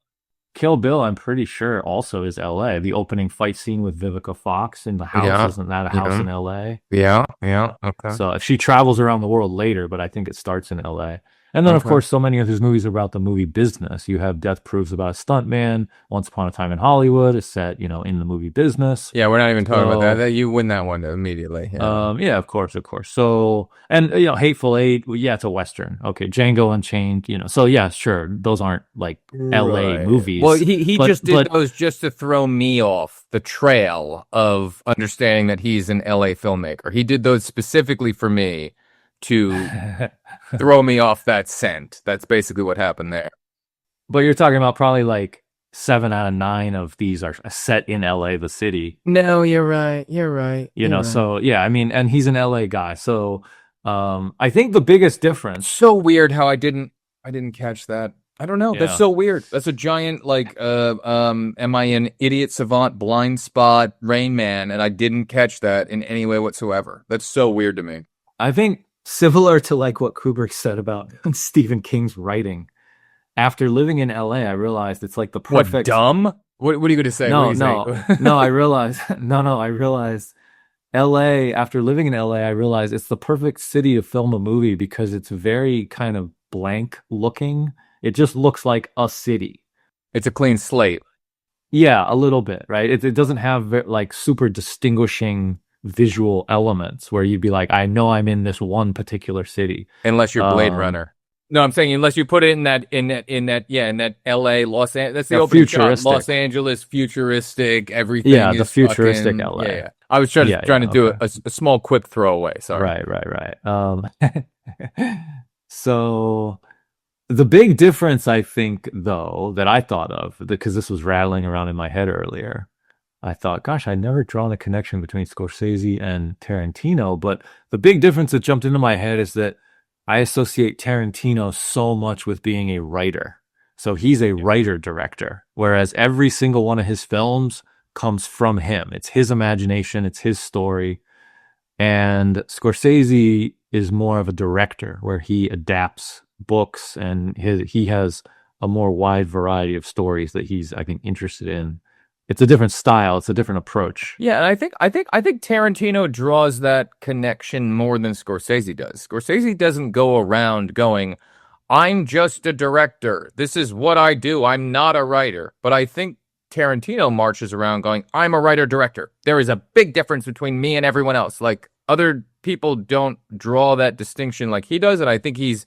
Kill Bill, I'm pretty sure, also is L.A. The opening fight scene with Vivica Fox in the house, isn't that a house in L.A.? Yeah, okay. So she travels around the world later, but I think it starts in L.A. And then, of course, so many of his movies are about the movie business. You have Death Proof's about a stuntman. Once Upon a Time in Hollywood is set, in the movie business. Yeah, we're not even talking about that. You win that one immediately. Yeah, of course. So, and, Hateful Eight, it's a Western. Okay, Django Unchained, So, yeah, sure. Those aren't like LA movies. Well, he just did those just to throw me off the trail of understanding that he's an LA filmmaker. He did those specifically for me to throw me off that scent. That's basically what happened there. But you're talking about probably like 7 out of 9 of these are set in LA, the city. No, you're right. So yeah, I mean, and he's an LA guy. So I think the biggest difference. So weird how I didn't catch that. I don't know. Yeah. That's so weird. That's a giant am I an idiot savant, blind spot, Rain Man, and I didn't catch that in any way whatsoever. That's so weird to me. I think similar to like what Kubrick said about Stephen King's writing. After living in LA, I realized it's like the perfect. What, dumb? What are you going to say? No. I realized. I realized LA. After living in LA, I realized it's the perfect city to film a movie because it's very kind of blank looking. It just looks like a city. It's a clean slate. Yeah, a little bit, right? It doesn't have like super distinguishing visual elements where you'd be like, I know I'm in this one particular city. Unless you're Blade Runner. No, I'm saying unless you put it in that LA, Los Angeles. That's the opening shot. Los Angeles, futuristic, everything. Yeah, is the futuristic fucking, LA. Yeah. I was trying to do a small quick throwaway. Sorry. Right. So the big difference, I think, though, that I thought of, because this was rattling around in my head earlier, I thought, gosh, I'd never drawn a connection between Scorsese and Tarantino. But the big difference that jumped into my head is that I associate Tarantino so much with being a writer. So he's a writer-director, whereas every single one of his films comes from him. It's his imagination. It's his story. And Scorsese is more of a director where he adapts books and he has a more wide variety of stories that he's, I think, interested in. it's a different style. It's a different approach. Yeah, and I think Tarantino draws that connection more than Scorsese does. Scorsese doesn't go around going, "I'm just a director. This is what I do. I'm not a writer." But I think Tarantino marches around going, "I'm a writer director. There is a big difference between me and everyone else." Like other people don't draw that distinction like he does, and I think he's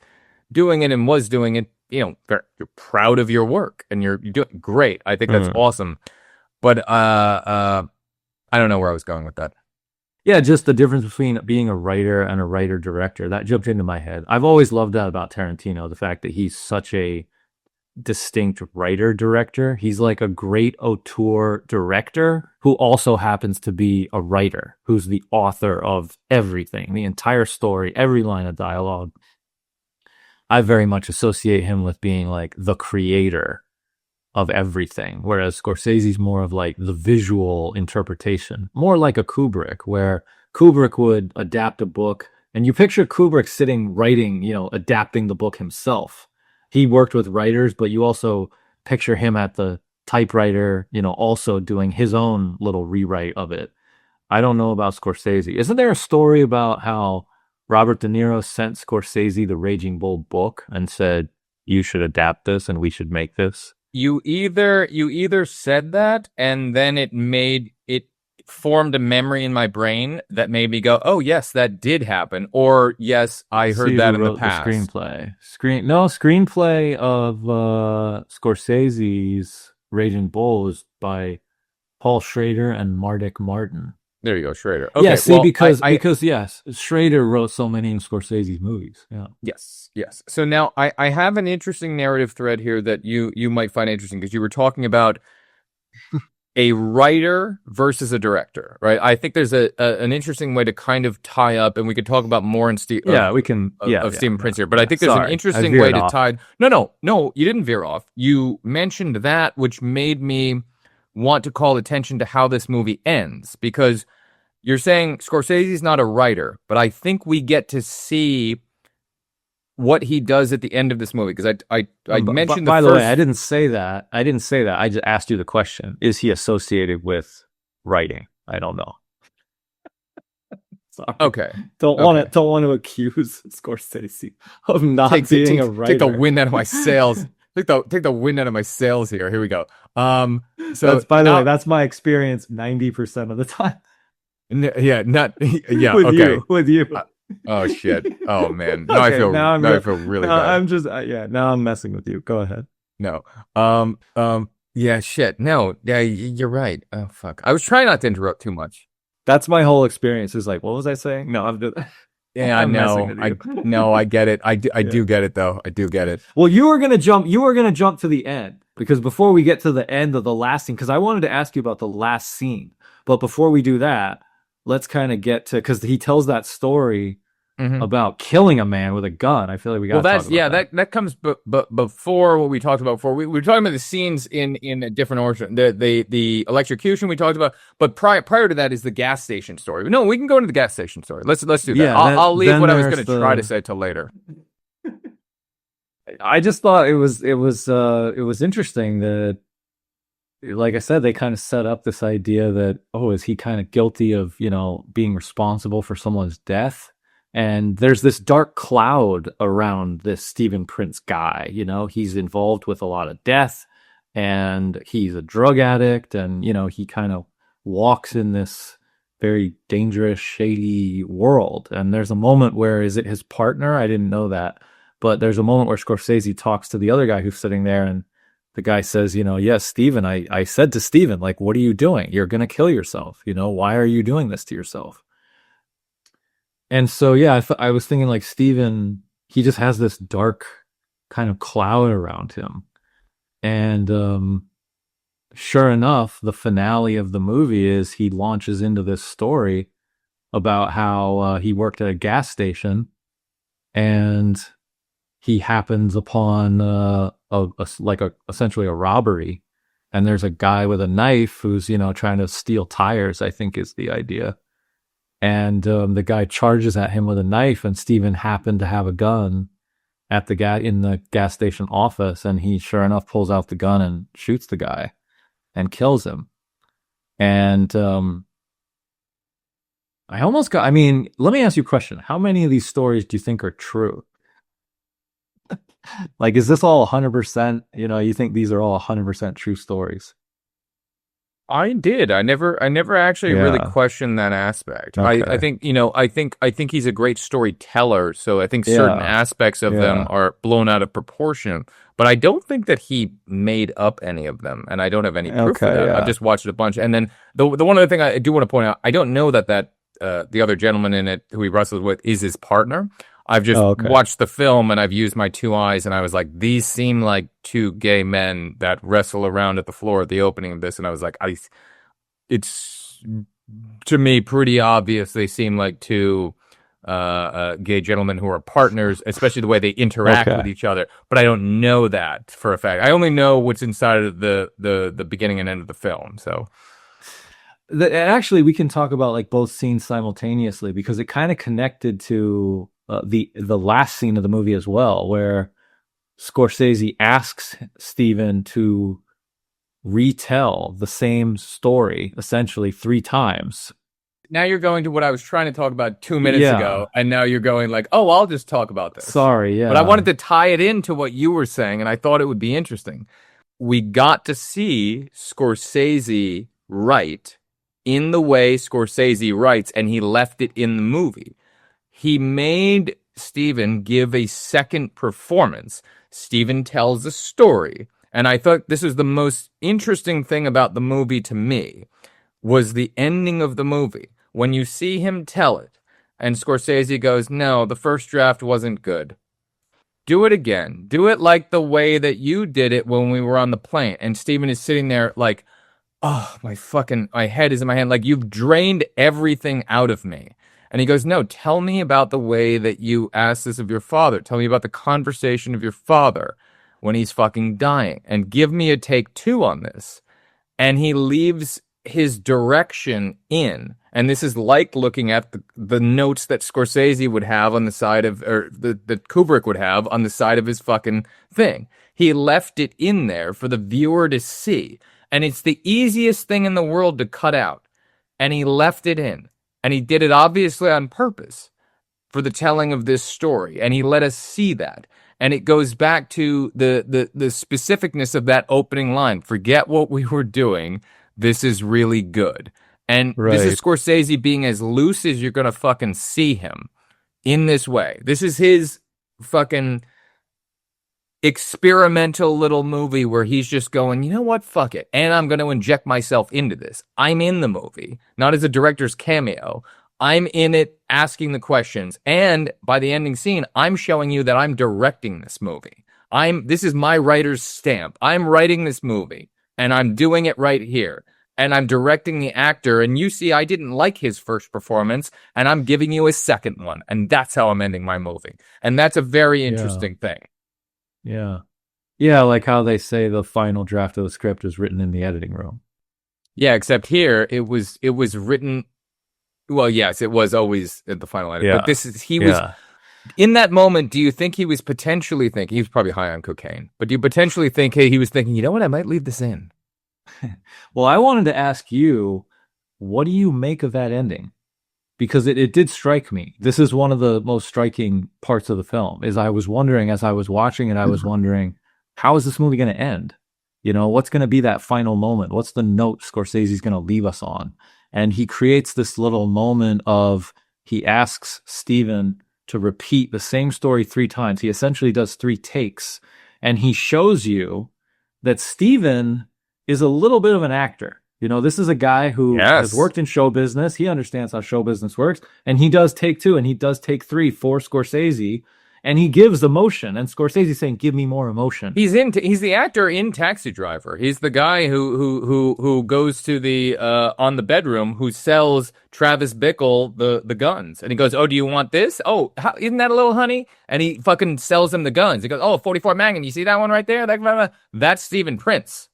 doing it and was doing it. You know, you're proud of your work and you're doing great. I think that's awesome. But I don't know where I was going with that. Yeah, just the difference between being a writer and a writer-director. That jumped into my head. I've always loved that about Tarantino, the fact that he's such a distinct writer-director. He's like a great auteur director who also happens to be a writer, who's the author of everything, the entire story, every line of dialogue. I very much associate him with being like the creator of everything, whereas Scorsese's more of like the visual interpretation, more like a Kubrick, where Kubrick would adapt a book, and you picture Kubrick sitting writing, adapting the book himself. He worked with writers, but you also picture him at the typewriter, also doing his own little rewrite of it. I don't know about Scorsese. Isn't there a story about how Robert De Niro sent Scorsese the Raging Bull book and said, "You should adapt this and we should make this"? You either said that and then it formed a memory in my brain that made me go, "Oh yes, that did happen," or "Yes, I heard that in the past." The screenplay of Scorsese's Raging Bull is by Paul Schrader and Mardik Martin. There you go, Schrader. Okay, yeah, see, because yes, Schrader wrote so many in Scorsese's movies. Yeah. Yes. So now I have an interesting narrative thread here that you might find interesting, because you were talking about a writer versus a director, right? I think there's an interesting way to kind of tie up, and we could talk about more in Stephen Prince here, but I think there's an interesting way to tie. No, you didn't veer off. You mentioned that, which made me want to call attention to how this movie ends, because you're saying Scorsese's not a writer, but I think we get to see what he does at the end of this movie, because I mentioned by the way, I didn't say that. I just asked you the question: is he associated with writing? I don't know. Sorry. Okay. Don't want to accuse Scorsese of not being a writer. Take the wind out of my sails. Take the wind out of my sails here. Here we go. So that's, by the way, that's my experience 90% of the time. With you. Oh shit. Oh man. Now I feel really bad. Now I'm messing with you. Go ahead. No. Yeah, shit. No. Yeah, you're right. Oh fuck. I was trying not to interrupt too much. That's my whole experience. Is like, what was I saying? No, I'm just Yeah, I know. I get it. I do get it though. I do get it. Well, you were gonna jump to the end, because before we get to the end of the last scene, because I wanted to ask you about the last scene, but before we do that, let's kind of get to, because he tells that story about killing a man with a gun. I feel like we got to talk about that. That comes but before what we talked about before. We were talking about the scenes in a different order. The electrocution we talked about, but prior to that is the gas station story. No, we can go into the gas station story. Let's do that. Yeah, I'll leave what I was going to try to say till later. I just thought it was interesting that, like I said, they kind of set up this idea that, is he kind of guilty of, being responsible for someone's death? And there's this dark cloud around this Stephen Prince guy. He's involved with a lot of death, and he's a drug addict, and, he kind of walks in this very dangerous, shady world. And there's a moment where, is it his partner? I didn't know that. But there's a moment where Scorsese talks to the other guy who's sitting there, and the guy says, yes, Steven, I said to Steven, like, what are you doing? You're going to kill yourself. Why are you doing this to yourself? And so, yeah, I was thinking, like, Steven, he just has this dark kind of cloud around him. And sure enough, the finale of the movie is he launches into this story about how he worked at a gas station, and he happens upon essentially a robbery, and there's a guy with a knife who's trying to steal tires, I think is the idea, and the guy charges at him with a knife, and Steven happened to have a gun at in the gas station office, and he sure enough pulls out the gun and shoots the guy and kills him. And I mean, let me ask you a question. How many of these stories do you think are true? Like, is this all 100%, you think these are all 100% true stories? I did. I never actually really Yeah. questioned that aspect. I Okay. think, I think he's a great storyteller. So I think certain Yeah. aspects of them Yeah. are blown out of proportion. But I don't think that he made up any of them, and I don't have any proof for Okay. that. I've Yeah. just watched a bunch. And then the one other thing I do want to point out, I don't know that the other gentleman in it who he wrestles with is his partner. I've just Oh, okay. watched the film and I've used my two eyes and I was like, these seem like two gay men that wrestle around at the floor at the opening of this. And I was like, it's to me pretty obvious they seem like two gay gentlemen who are partners, especially the way they interact with Okay. each other. But I don't know that for a fact. I only know what's inside of the beginning and end of the film. So Actually, we can talk about like both scenes simultaneously because it kind of connected to the last scene of the movie as well, where Scorsese asks Steven to retell the same story essentially 3 times. now you're going to what I was trying to talk about 2 minutes Yeah. ago, and now you're going like, oh, I'll just talk about this. Sorry. But I Yeah. wanted to tie it into what you were saying, and I thought it would be interesting. We got to see Scorsese write in the way Scorsese writes, and he left it in the movie. He made Steven give a second performance. Steven tells a story. And I thought this was the most interesting thing about the movie to me was the ending of the movie. When you see him tell it, and Scorsese goes, no, the first draft wasn't good. Do it again. Do it like the way that you did it when we were on the plane. And Steven is sitting there like, oh, my head is in my hand. Like, you've drained everything out of me. And he goes, no, tell me about the way that you asked this of your father. Tell me about the conversation of your father when he's fucking dying. And give me a take 2 on this. And he leaves his direction in. And this is like looking at the notes that Scorsese would have on the side of, or that Kubrick would have on the side of his fucking thing. He left it in there for the viewer to see. And it's the easiest thing in the world to cut out. And he left it in. And he did it obviously on purpose for the telling of this story. And he let us see that. And it goes back to the specificness of that opening line. Forget what we were doing. This is really good. And this is Right. Scorsese being as loose as you're going to fucking see him in this way. This is his fucking experimental little movie where he's just going, you know what, fuck it. And I'm going to inject myself into this. I'm in the movie, not as a director's cameo. I'm in it asking the questions. And by the ending scene, I'm showing you that I'm directing this movie. This is my writer's stamp. I'm writing this movie and I'm doing it right here. And I'm directing the actor. And you see, I didn't like his first performance and I'm giving you a second one. And that's how I'm ending my movie. And that's a very interesting thing. Yeah. Yeah, like how they say the final draft of the script is written in the editing room. Yeah, except here it was written. Well, yes, it was always at the final edit. Yeah. But he was in that moment. Do you think he was potentially thinking he was probably high on cocaine? But do you potentially think, hey, he was thinking, you know what, I might leave this in? Well, I wanted to ask you, what do you make of that ending? Because it did strike me. This is one of the most striking parts of the film, is I was wondering as I was watching it, I was wondering, how is this movie going to end? What's going to be that final moment? What's the note Scorsese's going to leave us on? And he creates this little moment of, he asks Steven to repeat the same story 3 times. He essentially does 3 takes, and he shows you that Steven is a little bit of an actor. This is a guy who has worked in show business. He understands how show business works. And he does take 2 and he does take 3 for Scorsese. And he gives emotion. And Scorsese's saying, give me more emotion. He's the actor in Taxi Driver. He's the guy who goes to the on the bedroom, who sells Travis Bickle the guns. And he goes, oh, do you want this? Oh, isn't that a little honey? And he fucking sells him the guns. He goes, oh, 44 Magnum. You see that one right there? That's Stephen Prince.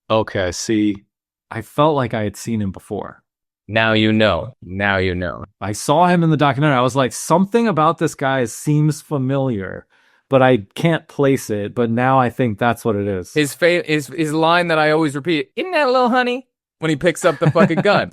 Okay, see, I felt like I had seen him before. Now you know. Now you know. I saw him in the documentary. I was like, something about this guy seems familiar, but I can't place it. But now I think that's what it is. His line that I always repeat, isn't that a little honey? when he picks up the fucking gun.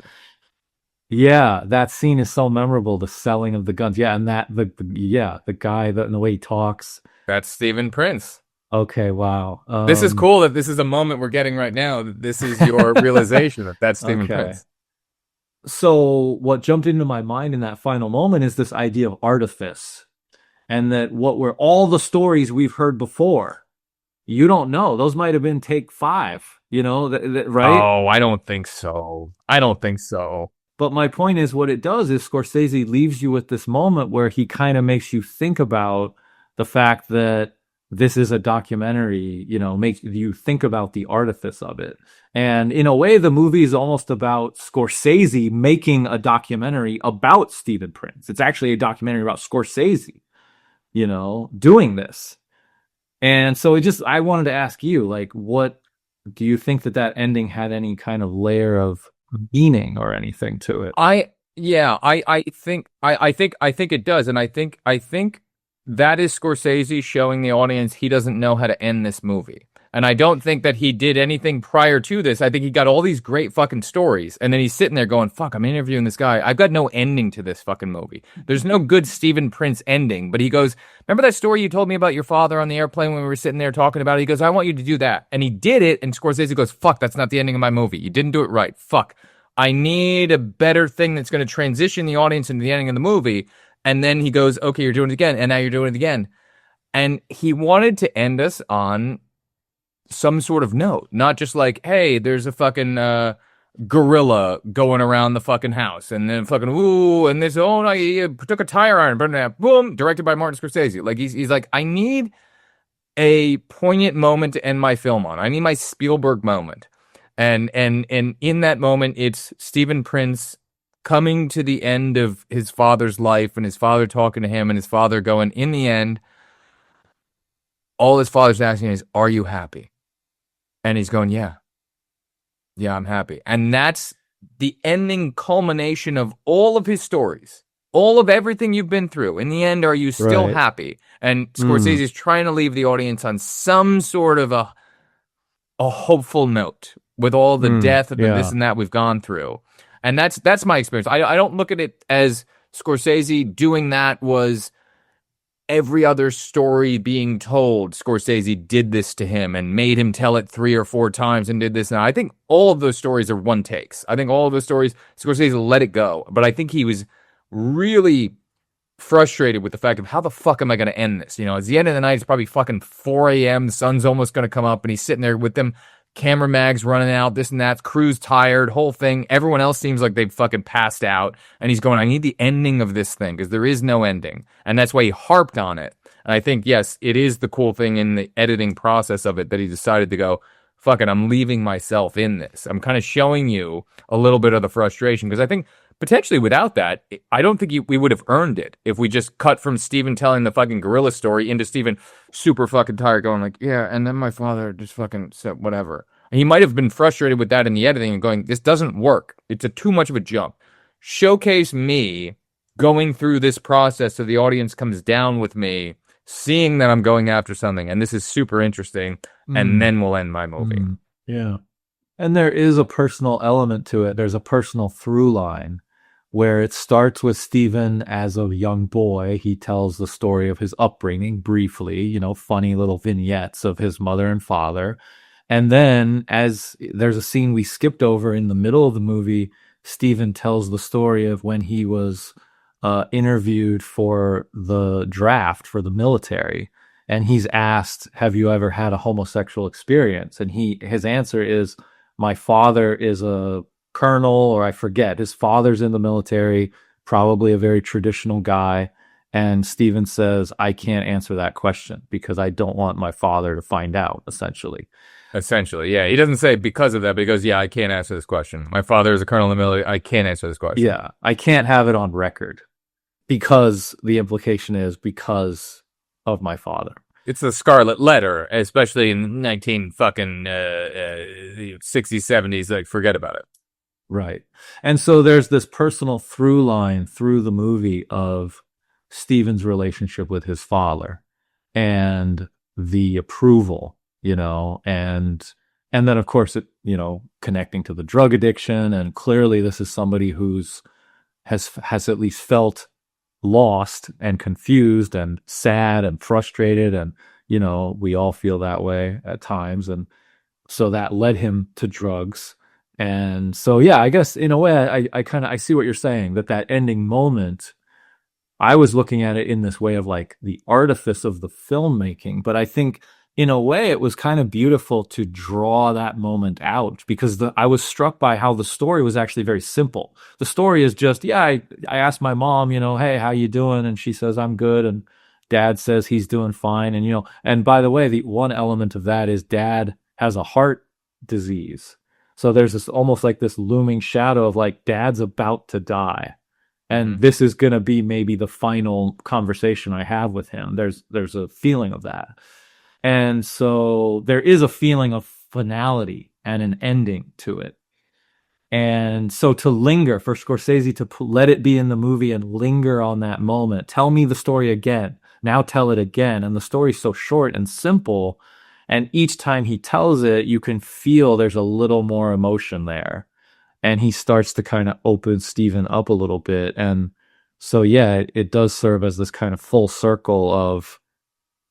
Yeah, that scene is so memorable. The selling of the guns. Yeah, and the guy that and the way he talks. That's Stephen Prince. Okay, wow. This is cool that this is a moment we're getting right now. That this is your realization that that's Stephen Okay. Prince. So what jumped into my mind in that final moment is this idea of artifice, and that what were all the stories we've heard before. You don't know; those might have been take 5. You know, right? Oh, I don't think so. I don't think so. But my point is, what it does is Scorsese leaves you with this moment where he kind of makes you think about the fact that this is a documentary, you know, makes you think about the artifice of it. And in a way, the movie is almost about Scorsese making a documentary about Stephen Prince. It's actually a documentary about Scorsese, you know, doing this. And so I wanted to ask you, like, what do you think that ending had any kind of layer of meaning or anything to it? I think it does, and I think that is Scorsese showing the audience he doesn't know how to end this movie. And I don't think that he did anything prior to this. I think he got all these great fucking stories, and then he's sitting there going, fuck, I'm interviewing this guy. I've got no ending to this fucking movie. There's no good Stephen Prince ending. But he goes, remember that story you told me about your father on the airplane when we were sitting there talking about it? He goes, I want you to do that. And he did it, and Scorsese goes, fuck, that's not the ending of my movie. You didn't do it right. Fuck. I need a better thing that's going to transition the audience into the ending of the movie. And then he goes, okay, you're doing it again. And now you're doing it again. And he wanted to end us on some sort of note, not just like, hey, there's a fucking gorilla going around the fucking house, and then fucking ooh, and there's no, he took a tire iron, burned it out, boom, directed by Martin Scorsese. Like he's like, I need a poignant moment to end my film on. I need my Spielberg moment, and in that moment, it's Stephen Prince coming to the end of his father's life, and his father talking to him, and his father going, in the end, all his father's asking is, are you happy? And he's going, yeah, I'm happy. And that's the ending culmination of all of his stories, all of everything you've been through. In the end, are you still happy? And Scorsese is trying to leave the audience on some sort of a hopeful note with all the death and this and that we've gone through. And that's my experience. I don't look at it as Scorsese doing that was every other story being told. Scorsese did this to him and made him tell it 3 or 4 times and did this. Now, I think all of those stories are one takes. I think all of those stories, Scorsese let it go. But I think he was really frustrated with the fact of how the fuck am I going to end this? You know, it's the end of the night. It's probably fucking 4 a.m. The sun's almost going to come up, and he's sitting there with them. Camera mags running out, this and that. Crew's tired, whole thing. Everyone else seems like they've fucking passed out. And he's going, I need the ending of this thing because there is no ending. And that's why he harped on it. And I think, yes, it is the cool thing in the editing process of it that he decided to go, fuck it, I'm leaving myself in this. I'm kind of showing you a little bit of the frustration because I think potentially without that, I don't think we would have earned it if we just cut from Steven telling the fucking gorilla story into Steven super fucking tired going like, yeah, and then my father just fucking said whatever. And he might have been frustrated with that in the editing and going, this doesn't work. It's too much of a jump. Showcase me going through this process so the audience comes down with me, seeing that I'm going after something, and this is super interesting, and then we'll end my movie. Yeah. And there is a personal element to it. There's a personal through line where it starts with Stephen as a young boy. He tells the story of his upbringing briefly, you know, funny little vignettes of his mother and father. And then as there's a scene we skipped over in the middle of the movie, Stephen tells the story of when he was interviewed for the draft for the military. And he's asked, have you ever had a homosexual experience? And his answer is, my father is a colonel, or I forget. His father's in the military, probably a very traditional guy. And Steven says, I can't answer that question because I don't want my father to find out, essentially. Essentially, yeah. He doesn't say because of that, but he goes, yeah, I can't answer this question. My father is a colonel in the military. I can't answer this question. Yeah, I can't have it on record because the implication is because of my father. It's the scarlet letter, especially in 60s, 70s. Like, forget about it. Right. And so there's this personal through line through the movie of Stephen's relationship with his father and the approval, you know, and And then, of course, it, connecting to the drug addiction. And clearly this is somebody has at least felt lost and confused and sad and frustrated. And, we all feel that way at times. And so that led him to drugs. And so, yeah, I guess in a way, I see what you're saying, that ending moment, I was looking at it in this way of like the artifice of the filmmaking, but I think in a way it was kind of beautiful to draw that moment out, because I was struck by how the story was actually very simple. The story is just, I asked my mom, hey, how you doing? And she says, I'm good. And dad says he's doing fine. And, and by the way, the one element of that is dad has a heart disease. So there's this almost like this looming shadow of like dad's about to die. And this is going to be maybe the final conversation I have with him. There's a feeling of that. And so there is a feeling of finality and an ending to it. And so to linger, for Scorsese to let it be in the movie and linger on that moment, tell me the story again, now tell it again. And the story's so short and simple. And each time he tells it, you can feel there's a little more emotion there. And he starts to kind of open Steven up a little bit. And so, yeah, it does serve as this kind of full circle of,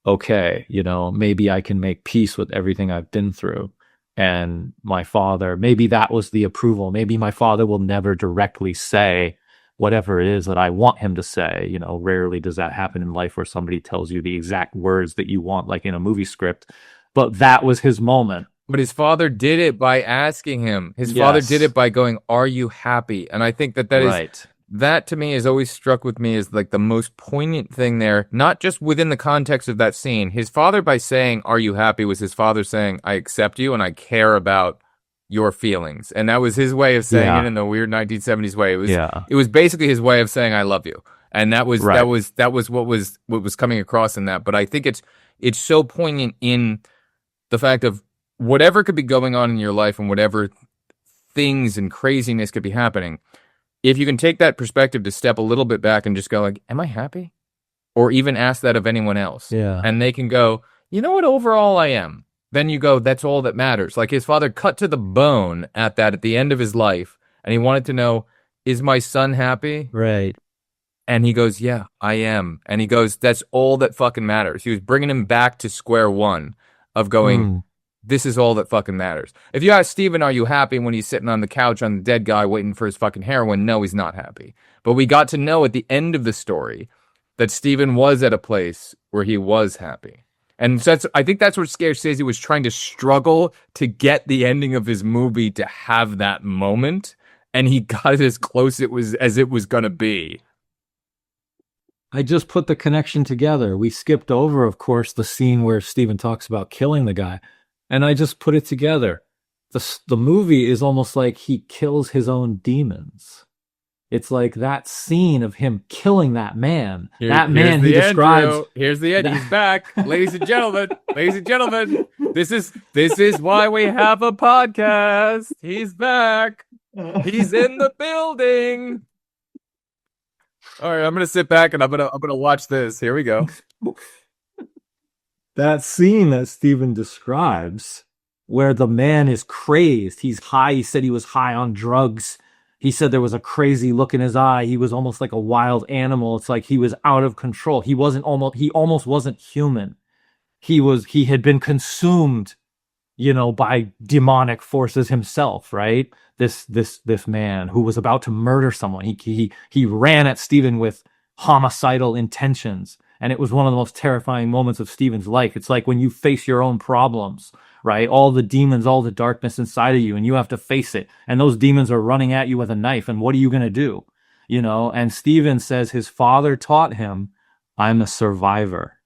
okay, maybe I can make peace with everything I've been through. And my father, maybe that was the approval. Maybe my father will never directly say whatever it is that I want him to say. Rarely does that happen in life where somebody tells you the exact words that you want, like in a movie script. But that was his moment. But his father did it by asking him. His father did it by going, "Are you happy?" And I think that is that to me has always struck with me as like the most poignant thing there, not just within the context of that scene. His father, by saying, "Are you happy?" was his father saying, "I accept you and I care about your feelings." And that was his way of saying it in the weird 1970s way. It was basically his way of saying, "I love you." And that was what was coming across in that. But I think it's so poignant in the fact of whatever could be going on in your life and whatever things and craziness could be happening, if you can take that perspective to step a little bit back and just go like, am I happy? Or even ask that of anyone else. Yeah. And they can go, you know what, overall I am. Then you go, that's all that matters. Like his father cut to the bone at the end of his life. And he wanted to know, is my son happy? Right. And he goes, yeah, I am. And he goes, that's all that fucking matters. He was bringing him back to square one of going, this is all that fucking matters. If you ask Steven, are you happy when he's sitting on the couch on the dead guy waiting for his fucking heroin? No, he's not happy. But we got to know at the end of the story that Steven was at a place where he was happy. And so I think that's what Scorsese was trying to struggle to get the ending of his movie to have that moment. And he got it as close as it was going to be. I just put the connection together. We skipped over, of course, the scene where Steven talks about killing the guy. And I just put it together. The movie is almost like he kills his own demons. It's like that scene of him killing that man. That man he describes. Here's the end. He's back, ladies and gentlemen. Ladies and gentlemen, this is why we have a podcast. He's back. He's in the building. All right, I'm gonna sit back and I'm gonna watch this. Here we go. That scene that Steven describes, where the man is crazed. He's high. He said he was high on drugs. He said there was a crazy look in his eye. He was almost like a wild animal. It's like he was out of control. He almost wasn't human. He had been consumed, by demonic forces himself, right? This man who was about to murder someone. He ran at Steven with homicidal intentions. And it was one of the most terrifying moments of Steven's life. It's like when you face your own problems, right? All the demons, all the darkness inside of you, and you have to face it. And those demons are running at you with a knife. And what are you going to do? And Steven says his father taught him, I'm a survivor.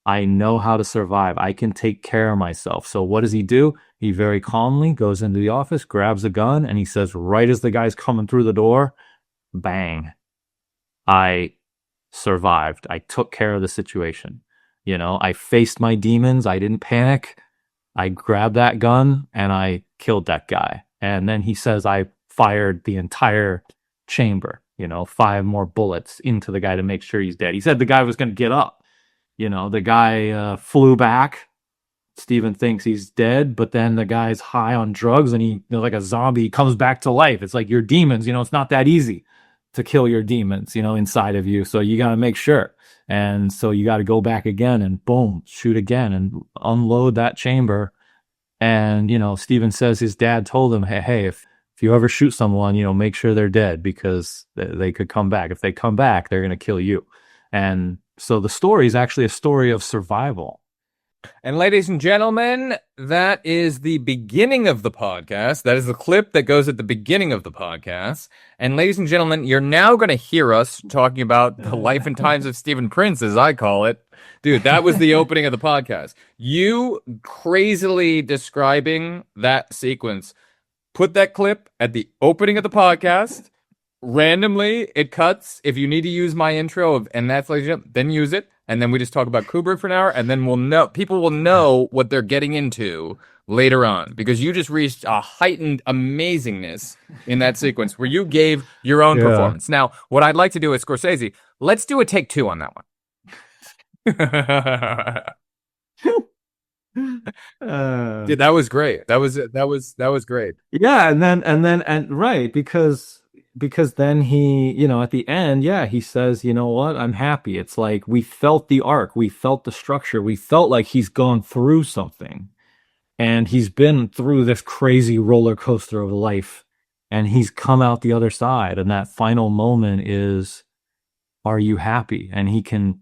I know how to survive. I can take care of myself. So what does he do? He very calmly goes into the office, grabs a gun, and he says, right as the guy's coming through the door, bang, I survived. I took care of the situation. I faced my demons. I didn't panic. I grabbed that gun and I killed that guy. And then he says, I fired the entire chamber, 5 more bullets into the guy to make sure he's dead. He said the guy was going to get up. The guy flew back Steven thinks he's dead, but then the guy's high on drugs and he, like a zombie, comes back to life. It's like your demons, it's not that easy to kill your demons, inside of you. So you got to make sure. And so you got to go back again and boom, shoot again and unload that chamber. And, Steven says his dad told him, hey, if you ever shoot someone, make sure they're dead because they could come back. If they come back, they're going to kill you. And so the story is actually a story of survival. And ladies and gentlemen, that is the beginning of the podcast. That is the clip that goes at the beginning of the podcast. And ladies and gentlemen, you're now going to hear us talking about the life and times of Stephen Prince, as I call it. Dude, that was the opening of the podcast. You crazily describing that sequence. Put that clip at the opening of the podcast. Randomly, it cuts. If you need to use my intro of, and that's like, then use it. And then we just talk about Kubrick for an hour, and then people will know what they're getting into later on, because you just reached a heightened amazingness in that sequence where you gave your own performance. Now, what I'd like to do is Scorsese, let's do a take 2 on that one. Dude, that was great. That was great. Yeah, and right, because then he, at the end, he says, you know what, I'm happy. It's like we felt the arc, we felt the structure, we felt like he's gone through something, and he's been through this crazy roller coaster of life, and he's come out the other side. And that final moment is, are you happy? And he can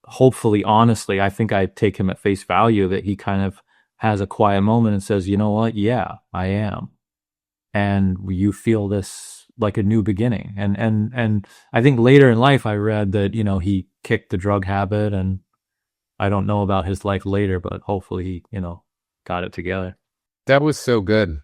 hopefully, honestly, I think I take him at face value that he kind of has a quiet moment and says, you know what, yeah, I am. And you feel this like a new beginning. And I think later in life I read that, he kicked the drug habit, and I don't know about his life later, but hopefully he, got it together. That was so good.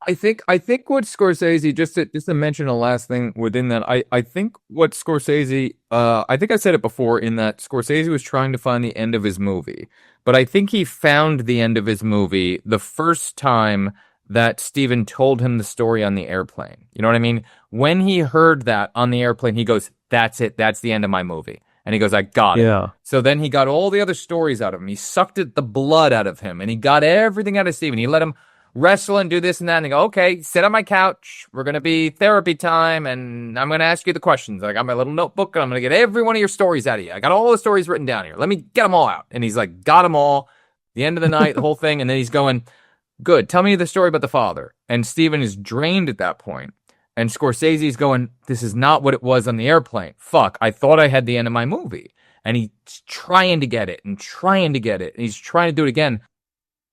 I think what Scorsese, just to mention a last thing within that, I think what Scorsese, I think I said it before, in that Scorsese was trying to find the end of his movie, but I think he found the end of his movie the first time that Steven told him the story on the airplane. You know what I mean? When he heard that on the airplane, he goes, that's it. That's the end of my movie. And he goes, I got it. Yeah. So then he got all the other stories out of him. He sucked the blood out of him, and he got everything out of Steven. He let him wrestle and do this and that, and he go, okay, sit on my couch. We're going to be therapy time, and I'm going to ask you the questions. I got my little notebook, and I'm going to get every one of your stories out of you. I got all the stories written down here. Let me get them all out. And he's like, got them all. The end of the night, the whole thing. And then he's going, good, tell me the story about the father. And Steven is drained at that point. And Scorsese's going, this is not what it was on the airplane. Fuck, I thought I had the end of my movie. And he's trying to get it and trying to get it. And he's trying to do it again.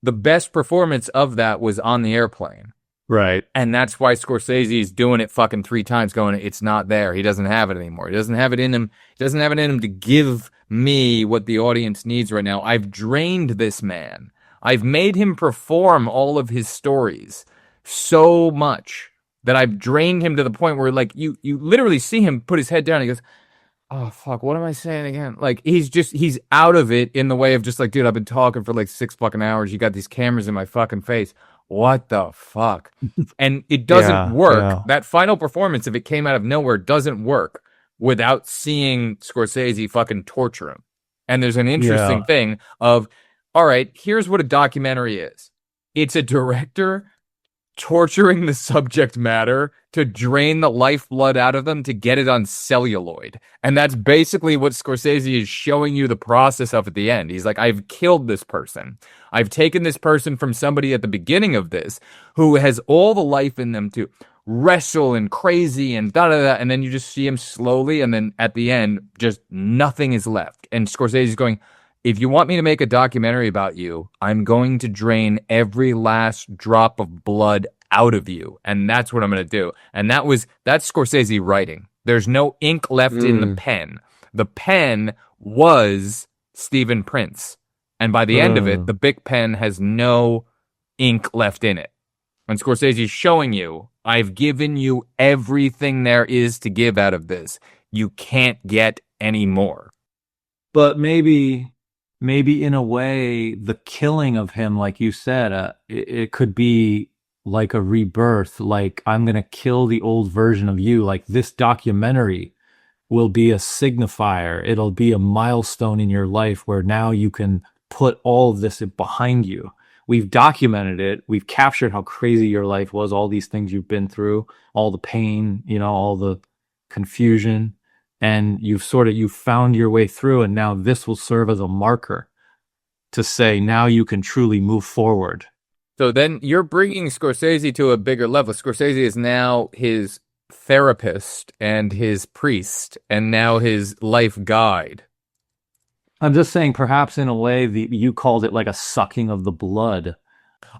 The best performance of that was on the airplane. Right. And that's why Scorsese is doing it fucking 3 times, going, it's not there. He doesn't have it anymore. He doesn't have it in him. He doesn't have it in him to give me what the audience needs right now. I've drained this man. I've made him perform all of his stories so much that I've drained him to the point where, like, you literally see him put his head down and he goes, oh, fuck, what am I saying again? Like, he's out of it in the way of just like, dude, I've been talking for like 6 fucking hours. You got these cameras in my fucking face. What the fuck? And it doesn't work. Yeah. That final performance, if it came out of nowhere, doesn't work without seeing Scorsese fucking torture him. And there's an interesting thing of, all right, here's what a documentary is. It's a director torturing the subject matter to drain the lifeblood out of them to get it on celluloid. And that's basically what Scorsese is showing you the process of at the end. He's like, I've killed this person. I've taken this person from somebody at the beginning of this who has all the life in them to wrestle and crazy and da-da-da. And then you just see him slowly. And then at the end, just nothing is left. And Scorsese's going, if you want me to make a documentary about you, I'm going to drain every last drop of blood out of you. And that's what I'm going to do. And that's Scorsese writing. There's no ink left in the pen. The pen was Stephen Prince. And by the end of it, the big pen has no ink left in it. And Scorsese's showing you, I've given you everything there is to give out of this. You can't get any more. But maybe in a way, the killing of him, like you said, it could be like a rebirth. Like, I'm going to kill the old version of you. Like, this documentary will be a signifier. It'll be a milestone in your life where now you can put all of this behind you. We've documented it. We've captured how crazy your life was, all these things you've been through, all the pain, all the confusion, and you've found your way through. And now this will serve as a marker to say, now you can truly move forward. So then you're bringing Scorsese to a bigger level. Scorsese is now his therapist and his priest and now his life guide. I'm just saying, perhaps in a way, you called it like a sucking of the blood.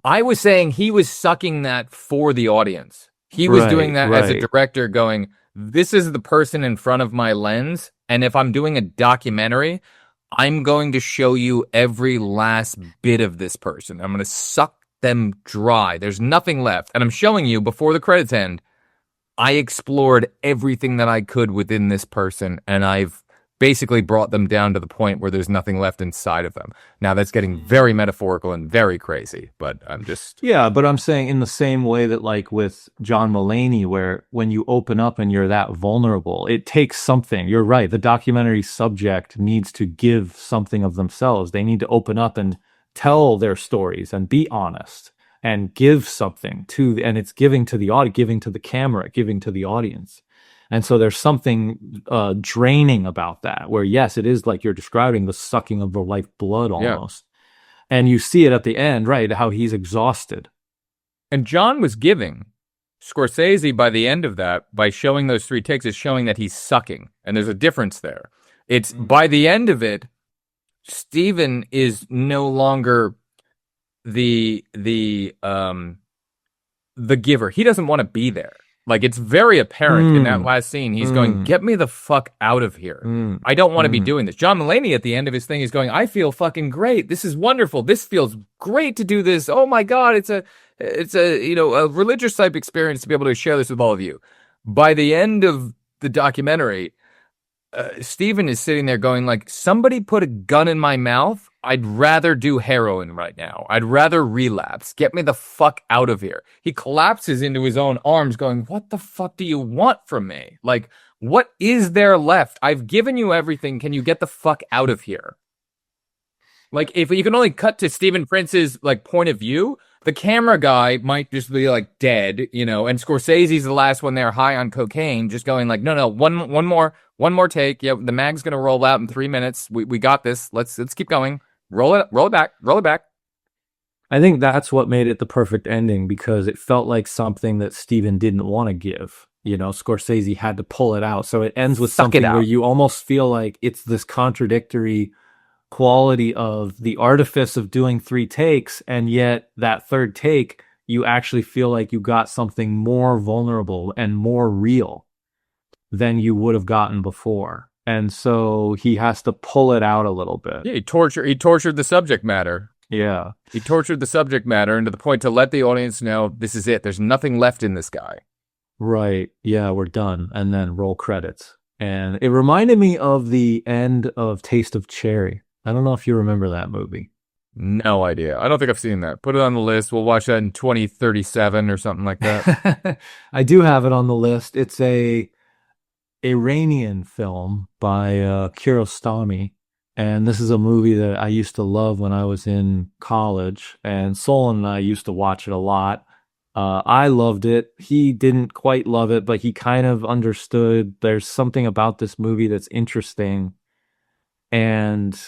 I was saying he was sucking that for the audience. He was doing that as a director, going, this is the person in front of my lens, and if I'm doing a documentary, I'm going to show you every last bit of this person. I'm going to suck them dry. There's nothing left. And I'm showing you, before the credits end, I explored everything that I could within this person, and I've basically brought them down to the point where there's nothing left inside of them. Now that's getting very metaphorical and very crazy, but I'm just... Yeah, but I'm saying in the same way that, like with John Mulaney, where when you open up and you're that vulnerable, it takes something. You're right. The documentary subject needs to give something of themselves. They need to open up and tell their stories and be honest and give something and it's giving to the audience, giving to the camera, giving to the audience. And so there's something draining about that, where, yes, it is like you're describing, the sucking of the life blood almost. Yeah. And you see it at the end, right, how he's exhausted. And John was giving. Scorsese, by the end of that, by showing those 3 takes, is showing that he's sucking. And there's a difference there. It's by the end of it, Steven is no longer the giver. He doesn't want to be there. Like, it's very apparent in that last scene. He's going, get me the fuck out of here. I don't want to be doing this. John Mulaney, at the end of his thing, is going, I feel fucking great. This is wonderful. This feels great to do this. Oh my God, it's a a religious type experience to be able to share this with all of you. By the end of the documentary, Steven is sitting there going, like, somebody put a gun in my mouth. I'd rather do heroin right now. I'd rather relapse. Get me the fuck out of here. He collapses into his own arms going, what the fuck do you want from me? Like, what is there left? I've given you everything. Can you get the fuck out of here? Like, if you can only cut to Stephen Prince's, like, point of view, the camera guy might just be, like, dead, and Scorsese's the last one there, high on cocaine, just going like, no, one more take. Yeah, the mag's gonna roll out in 3 minutes. We got this. Let's keep going. Roll it back. I think that's what made it the perfect ending, because it felt like something that Steven didn't want to give. Scorsese had to pull it out. So it ends with something where you almost feel like it's this contradictory quality of the artifice of doing 3 takes, and yet that third take, you actually feel like you got something more vulnerable and more real than you would have gotten before. And so he has to pull it out a little bit. Yeah, he tortured the subject matter. Yeah. He tortured the subject matter, and to the point to let the audience know, this is it. There's nothing left in this guy. Right. Yeah, we're done. And then roll credits. And it reminded me of the end of Taste of Cherry. I don't know if you remember that movie. No idea. I don't think I've seen that. Put it on the list. We'll watch that in 2037 or something like that. I do have it on the list. It's a Iranian film by Kiarostami, and this is a movie that I used to love when I was in college, and Solon and I used to watch it a lot. I loved it. He didn't quite love it, but he kind of understood there's something about this movie that's interesting, and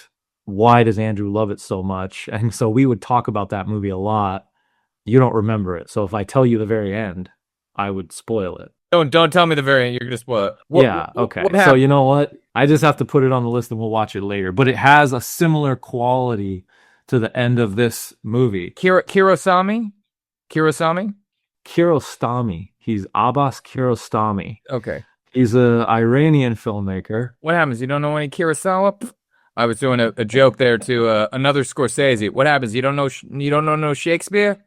why does Andrew love it so much? And so we would talk about that movie a lot. You don't remember it, so if I tell you the very end, I would spoil it. Don't tell me the very end. You're gonna spoil it. Yeah, okay. So you know what? I just have to put it on the list and we'll watch it later. But it has a similar quality to the end of this movie. Kiarostami? Kiarostami. He's Abbas Kiarostami. Okay. He's an Iranian filmmaker. What happens? You don't know any Kurosawa? I was doing a joke there to another Scorsese. What happens? You don't know no Shakespeare?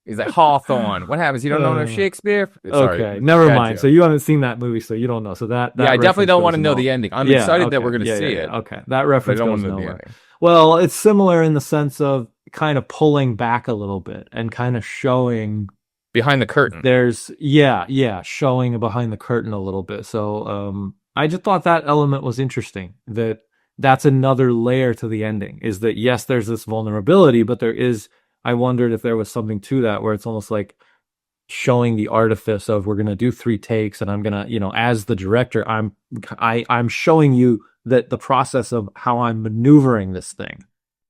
He's like, Hawthorne. What happens? You don't know no Shakespeare? Sorry. Okay, never mind. Joke. So you haven't seen that movie, so you don't know. So that yeah, I definitely don't want to know the ending. I'm excited that we're going to see it. Okay, that reference goes nowhere. Well, it's similar in the sense of kind of pulling back a little bit and kind of showing behind the curtain. There's showing behind the curtain a little bit. So I just thought that element was interesting, that that's another layer to the ending, is that yes, there's this vulnerability, but I wondered if there was something to that where it's almost like showing the artifice of, we're going to do 3 takes, and I'm going to, as the director, I'm showing you that the process of how I'm maneuvering this thing.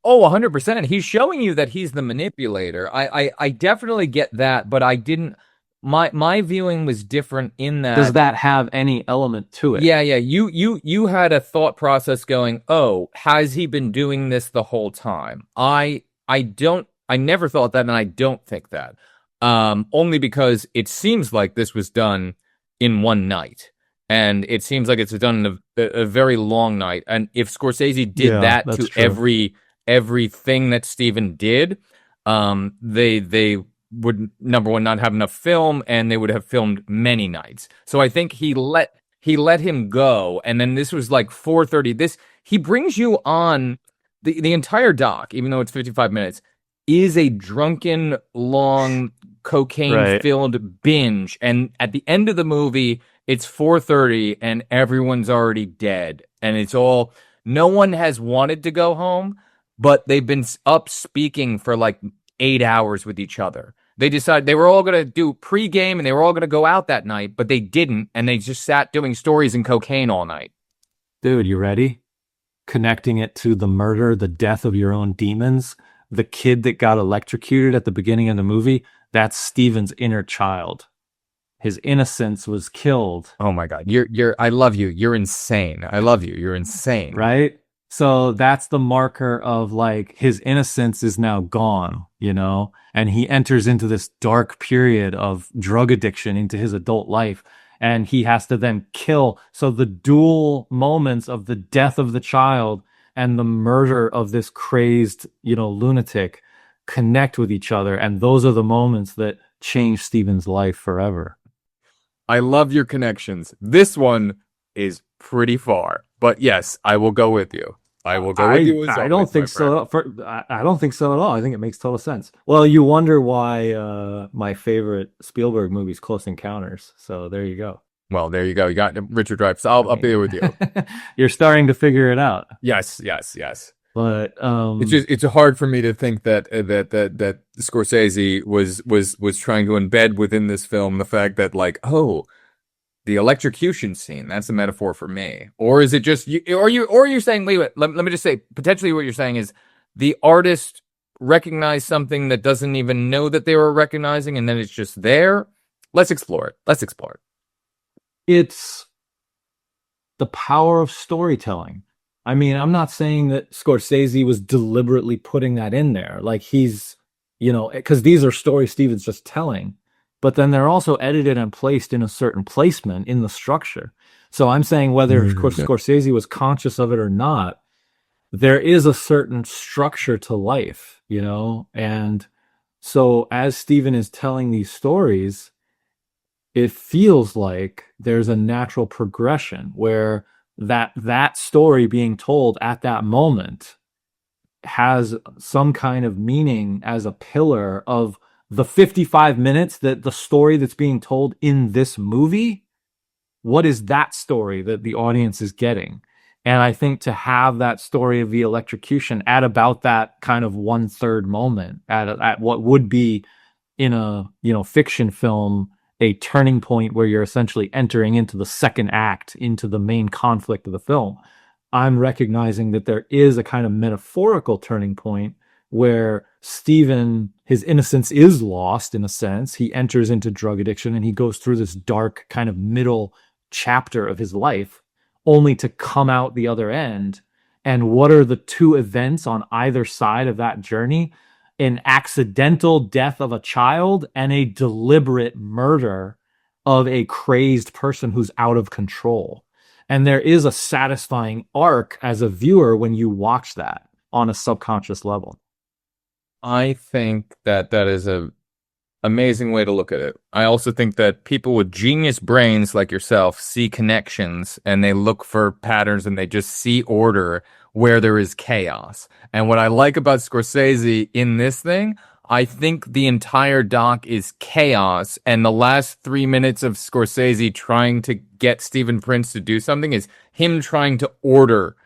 Oh, 100%. He's showing you that he's the manipulator. I definitely get that, but I didn't. My viewing was different in that. Does that have any element to it? Yeah. You had a thought process going, oh, has he been doing this the whole time? I never thought that, and I don't think that. Only because it seems like this was done in one night, and it seems like it's done in a very long night. And if Scorsese did that to true. everything that Steven did, they would, number one, not have enough film, and they would have filmed many nights. So I think he let him go, and then this was like 4:30. He brings you on the entire doc, even though it's 55 minutes, is a drunken, long, cocaine-filled binge, and at the end of the movie, it's 4:30, and everyone's already dead, and it's all, no one has wanted to go home, but they've been up speaking for like 8 hours with each other. They decided they were all going to do pregame, and they were all going to go out that night, but they didn't, and they just sat doing stories and cocaine all night. Dude, you ready? Connecting it to the murder, the death of your own demons, the kid that got electrocuted at the beginning of the movie, that's Steven's inner child. His innocence was killed. Oh my God. I love you. You're insane. I love you. You're insane. Right? So that's the marker of like, his innocence is now gone, and he enters into this dark period of drug addiction into his adult life, and he has to then kill. So the dual moments of the death of the child and the murder of this crazed, lunatic connect with each other. And those are the moments that change Steven's life forever. I love your connections. This one is pretty far, but yes, I will go with you. I will go with you. I don't think so. I don't think so at all. I think it makes total sense. Well, you wonder why my favorite Spielberg movie is Close Encounters. So there you go. Well, there you go. You got Richard Dreyfuss. I'll be there with you. You're starting to figure it out. Yes. But it's hard for me to think that Scorsese was trying to embed within this film the fact that, like, oh, the electrocution scene, that's a metaphor for me. Or is it just you, or you're saying, wait, let me just say, potentially what you're saying is the artist recognized something that doesn't even know that they were recognizing, and then it's just there. Let's explore it. It's the power of storytelling. I mean, I'm not saying that Scorsese was deliberately putting that in there. Like, he's, because these are stories Steven's just telling, but then they're also edited and placed in a certain placement in the structure. So I'm saying whether Scorsese was conscious of it or not, there is a certain structure to life, And so as Steven is telling these stories, it feels like there's a natural progression where that story being told at that moment has some kind of meaning as a pillar of the 55 minutes that the story that's being told in this movie. What is that story that the audience is getting? And I think to have that story of the electrocution at about that kind of 1/3 moment at what would be in a, fiction film, a turning point where you're essentially entering into the second act, into the main conflict of the film. I'm recognizing that there is a kind of metaphorical turning point where Steven, his innocence is lost in a sense. He enters into drug addiction and he goes through this dark kind of middle chapter of his life only to come out the other end. And what are the two events on either side of that journey? An accidental death of a child and a deliberate murder of a crazed person who's out of control. And there is a satisfying arc as a viewer when you watch that on a subconscious level. I think that is a amazing way to look at it. I also think that people with genius brains like yourself see connections and they look for patterns and they just see order where there is chaos. And what I like about Scorsese in this thing, I think the entire doc is chaos, and the last 3 minutes of Scorsese trying to get Stephen Prince to do something is him trying to order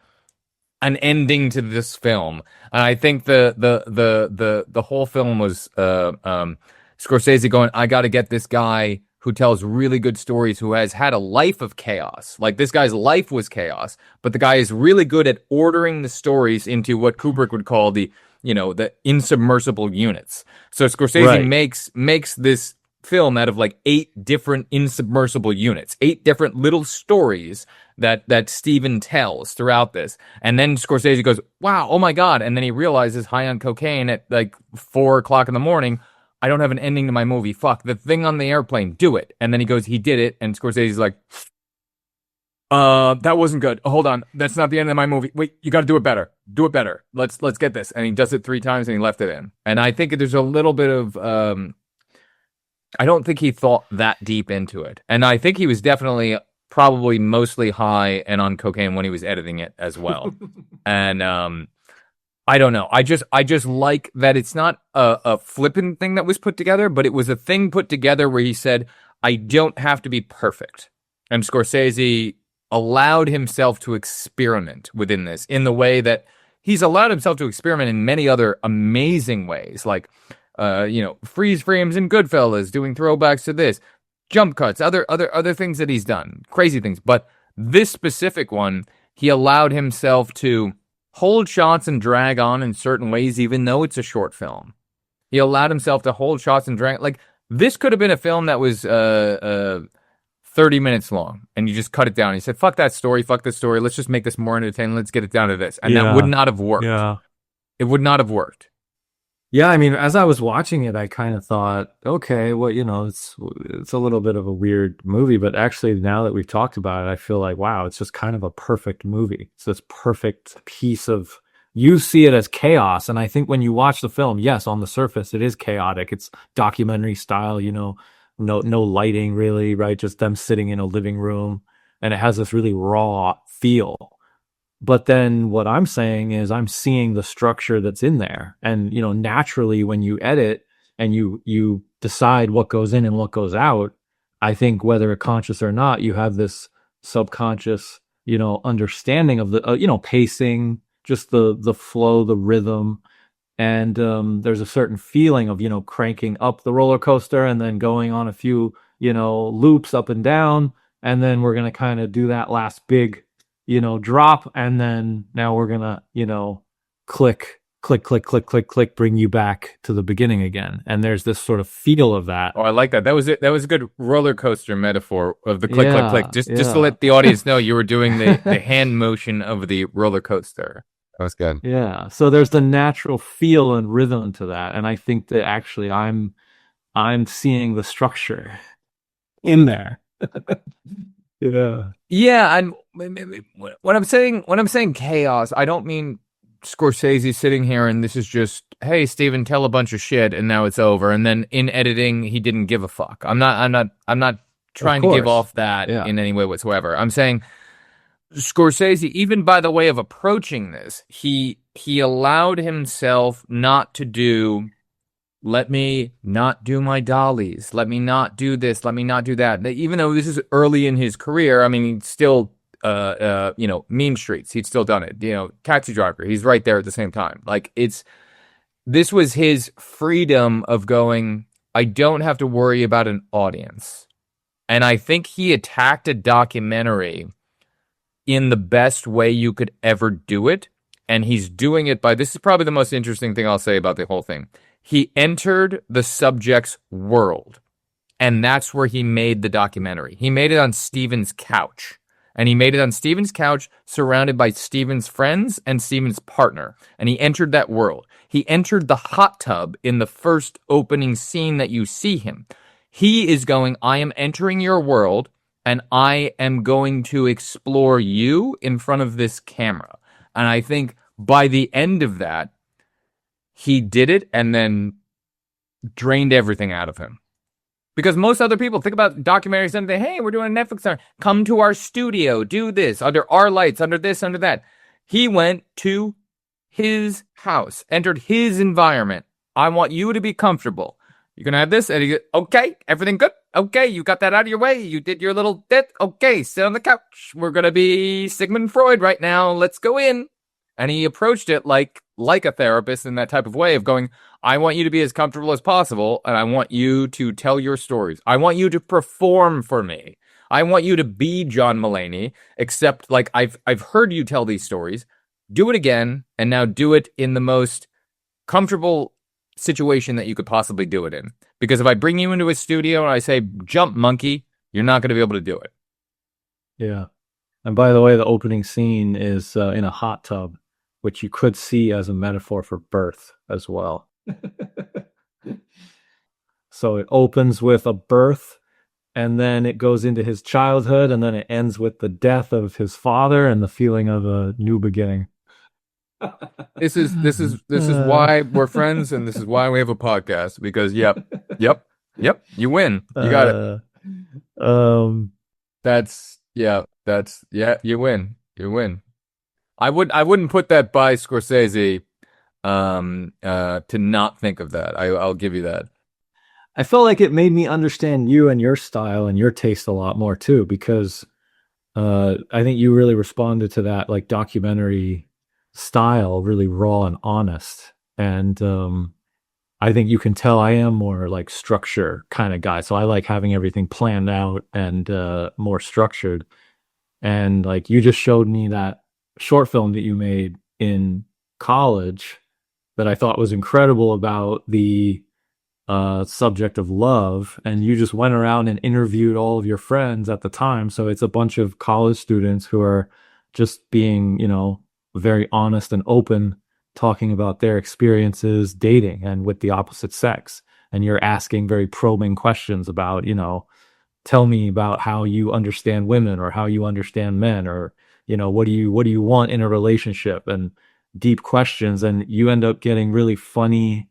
an ending to this film. And I think the whole film was Scorsese going, I got to get this guy who tells really good stories, who has had a life of chaos. Like, this guy's life was chaos, but the guy is really good at ordering the stories into what Kubrick would call the insubmersible units. So Scorsese Right. makes this film out of like 8 different insubmersible units, 8 different little stories that Steven tells throughout this. And then Scorsese goes, wow, oh my God. And then he realizes, high on cocaine at like 4:00 in the morning, I don't have an ending to my movie. Fuck, the thing on the airplane, do it. And then he goes, he did it. And Scorsese's like, that wasn't good. Hold on. That's not the end of my movie. Wait, you got to do it better. Do it better. Let's get this. And he does it 3 times and he left it in. And I think there's a little bit of, I don't think he thought that deep into it. And I think he was definitely probably mostly high and on cocaine when he was editing it as well. And, I don't know. I just like that it's not a flippant thing that was put together, but it was a thing put together where he said, I don't have to be perfect. And Scorsese allowed himself to experiment within this in the way that he's allowed himself to experiment in many other amazing ways, like, freeze frames in Goodfellas, doing throwbacks to this, jump cuts, other things that he's done, crazy things. But this specific one, he allowed himself to hold shots and drag on in certain ways, even though it's a short film. He allowed himself to hold shots and drag. Like, this could have been a film that was 30 minutes long, and you just cut it down. He said, fuck that story, fuck this story. Let's just make this more entertaining. Let's get it down to this. And that would not have worked. Yeah. It would not have worked. Yeah, I mean, as I was watching it, I kind of thought, okay, well, it's a little bit of a weird movie, but actually now that we've talked about it, I feel like, wow, it's just kind of a perfect movie. It's this perfect piece of, you see it as chaos. And I think when you watch the film, yes, on the surface, it is chaotic. It's documentary style, no lighting really, right? Just them sitting in a living room, and it has this really raw feel. But then what I'm saying is I'm seeing the structure that's in there. And, naturally when you edit and you decide what goes in and what goes out, I think whether conscious or not, you have this subconscious, understanding of the, pacing, just the flow, the rhythm. And there's a certain feeling of, cranking up the roller coaster and then going on a few, loops up and down. And then we're going to kind of do that last big, drop, and then now we're gonna, click, bring you back to the beginning again. And there's this sort of feel of that. Oh, I like that. That was it. That was a good roller coaster metaphor of the click. Just to let the audience know, you were doing the hand motion of the roller coaster. That was good. Yeah. So there's the natural feel and rhythm to that. And I think that actually I'm seeing the structure in there. Yeah. Yeah, and when I'm saying chaos, I don't mean Scorsese sitting here and this is just, hey, Steven, tell a bunch of shit and now it's over. And then in editing, he didn't give a fuck. I'm not trying to give off that in any way whatsoever. I'm saying Scorsese, even by the way of approaching this, he allowed himself not to do, let me not do my dollies. Let me not do this. Let me not do that. Even though this is early in his career, I mean, he's still, Mean Streets. He'd still done it. Taxi Driver. He's right there at the same time. Like, this was his freedom of going, I don't have to worry about an audience. And I think he attacked a documentary in the best way you could ever do it. And he's doing it by, this is probably the most interesting thing I'll say about the whole thing. He entered the subject's world, and that's where he made the documentary. He made it on Steven's couch, and he made it on Steven's couch surrounded by Steven's friends and Steven's partner, and he entered that world. He entered the hot tub in the first opening scene that you see him. He is going, I am entering your world, and I am going to explore you in front of this camera. And I think by the end of that, he did it and then drained everything out of him. Because most other people think about documentaries and they, hey, we're doing a Netflix, come to our studio, do this, under our lights, under this, under that. He went to his house, entered his environment. I want you to be comfortable. You're going to have this. And he goes, okay, everything good? Okay, you got that out of your way. You did your little bit. Okay, sit on the couch. We're going to be Sigmund Freud right now. Let's go in. And he approached it like a therapist in that type of way of going, I want you to be as comfortable as possible, and I want you to tell your stories. I want you to perform for me. I want you to be John Mulaney, except like I've heard you tell these stories. Do it again, and now do it in the most comfortable situation that you could possibly do it in. Because if I bring you into a studio and I say, jump monkey, you're not going to be able to do it. Yeah. And by the way, the opening scene is in a hot tub, which you could see as a metaphor for birth as well. So it opens with a birth, and then it goes into his childhood, and then it ends with the death of his father and the feeling of a new beginning. This is why we're friends, and this is why we have a podcast. Because yep, you win. You got it. You win. You win. I wouldn't put that by Scorsese to not think of that. I'll give you that. I felt like it made me understand you and your style and your taste a lot more too, because I think you really responded to that like documentary style, really raw and honest. And I think you can tell I am more like structure kind of guy. So I like having everything planned out and more structured. And like you just showed me that short film that you made in college that I thought was incredible about the subject of love. And you just went around and interviewed all of your friends at the time. So it's a bunch of college students who are just being, you know, very honest and open, talking about their experiences dating and with the opposite sex. And you're asking very probing questions about, you know, tell me about how you understand women or how you understand men, or, you know, what do you want in a relationship, and deep questions. And you end up getting really funny,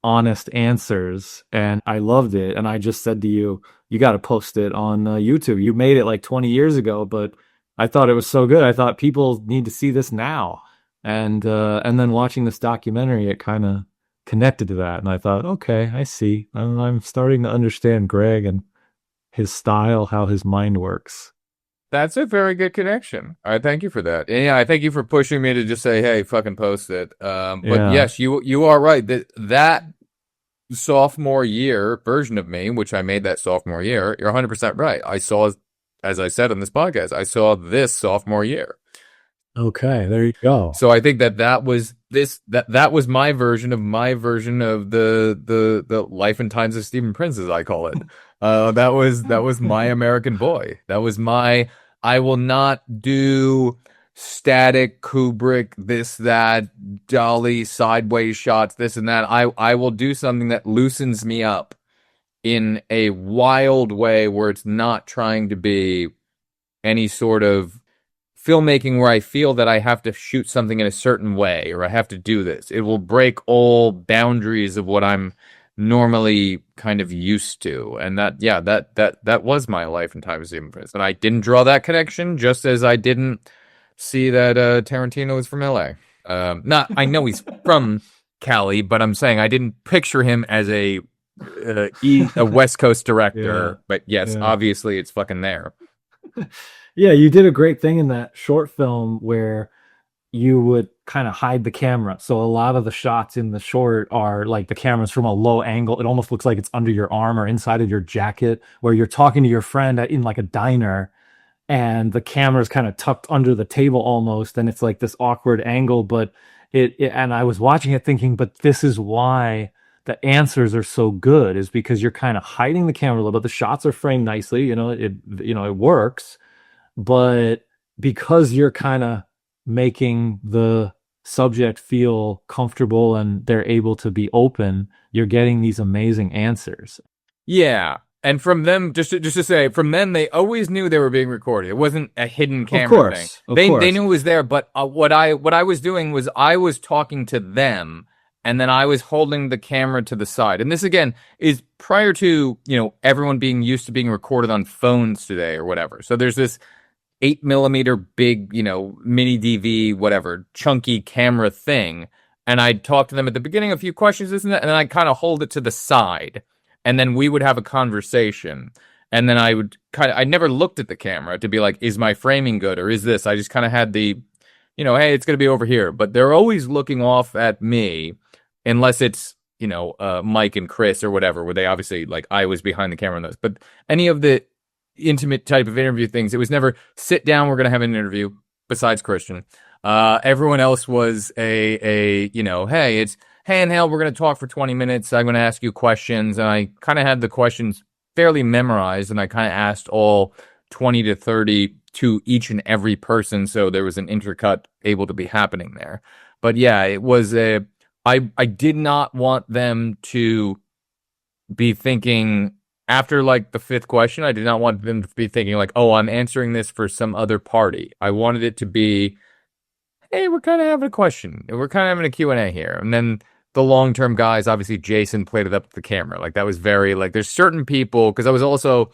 honest answers. And I loved it. And I just said to you, you got to post it on YouTube. You made it like 20 years ago, but I thought it was so good. I thought people need to see this now. And then watching this documentary, it kind of connected to that. And I thought, okay, I see. I'm starting to understand Greg and his style, how his mind works. That's a very good connection. I thank you for that. And yeah, I thank you for pushing me to just say, hey, fucking post it. But yes, you are right. That sophomore year version of me, which I made that sophomore year, you're 100% right. I saw, as I said on this podcast, I saw this sophomore year. Okay, there you go. So I think that was my version of the life and times of Stephen Prince, as I call it. That was my American Boy. That was my, I will not do static Kubrick, this, that, dolly, sideways shots, this and that. I will do something that loosens me up in a wild way where it's not trying to be any sort of filmmaking where I feel that I have to shoot something in a certain way or I have to do this. It will break all boundaries of what I'm normally kind of used to. And that was my life and time as Stephen Prince. And I didn't draw that connection, just as I didn't see that Tarantino is from LA. I know he's from Cali, but I'm saying I didn't picture him as a West Coast director. Yeah, but yes, obviously it's fucking there. Yeah, you did a great thing in that short film where you would kind of hide the camera. So a lot of the shots in the short are like the camera's from a low angle. It almost looks like it's under your arm or inside of your jacket, where you're talking to your friend in like a diner and the camera's kind of tucked under the table almost. And it's like this awkward angle, but and I was watching it thinking, but this is why the answers are so good, is because you're kind of hiding the camera a little bit. The shots are framed nicely, it works. But because you're kind of making the subject feel comfortable and they're able to be open, you're getting these amazing answers. Yeah. And from them, just to say, from them, they always knew they were being recorded. It wasn't a hidden camera thing. They knew it was there. But what I was doing was I was talking to them, and then I was holding the camera to the side. And this, again, is prior to, everyone being used to being recorded on phones today or whatever. So there's this 8mm big, mini DV, whatever, chunky camera thing. And I'd talk to them at the beginning, a few questions, this and that, and then I'd kind of hold it to the side. And then we would have a conversation. And then I never looked at the camera to be like, is my framing good or is this? I just kind of had the, hey, it's going to be over here. But they're always looking off at me unless it's, Mike and Chris or whatever, where they obviously, like, I was behind the camera on those. But any of the intimate type of interview things, it was never sit down, we're going to have an interview, besides Christian. Everyone else was hey, it's handheld, we're going to talk for 20 minutes. I'm going to ask you questions. And I kind of had the questions fairly memorized, and I kind of asked all 20 to 30 to each and every person. So there was an intercut able to be happening there. But yeah, it was I did not want them to be thinking after like the fifth question, I did not want them to be thinking like, oh, I'm answering this for some other party. I wanted it to be, hey, we're kind of having a question. We're kind of having a Q&A here. And then the long-term guys, obviously Jason played it up to the camera. Like that was very like, there's certain people, because I was also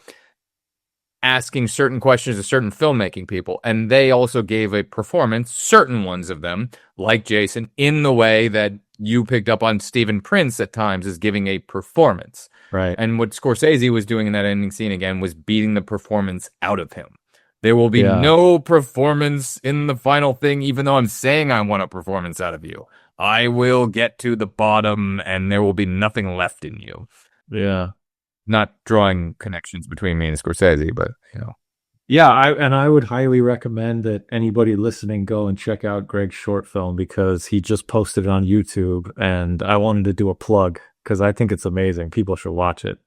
asking certain questions to certain filmmaking people, and they also gave a performance, certain ones of them, like Jason, in the way that you picked up on Stephen Prince at times is giving a performance. Right. And what Scorsese was doing in that ending scene again was beating the performance out of him. There will be no performance in the final thing, even though I'm saying I want a performance out of you. I will get to the bottom and there will be nothing left in you. Yeah. Not drawing connections between me and Scorsese, but, Yeah, I would highly recommend that anybody listening go and check out Greg's short film, because he just posted it on YouTube, and I wanted to do a plug because I think it's amazing. People should watch it.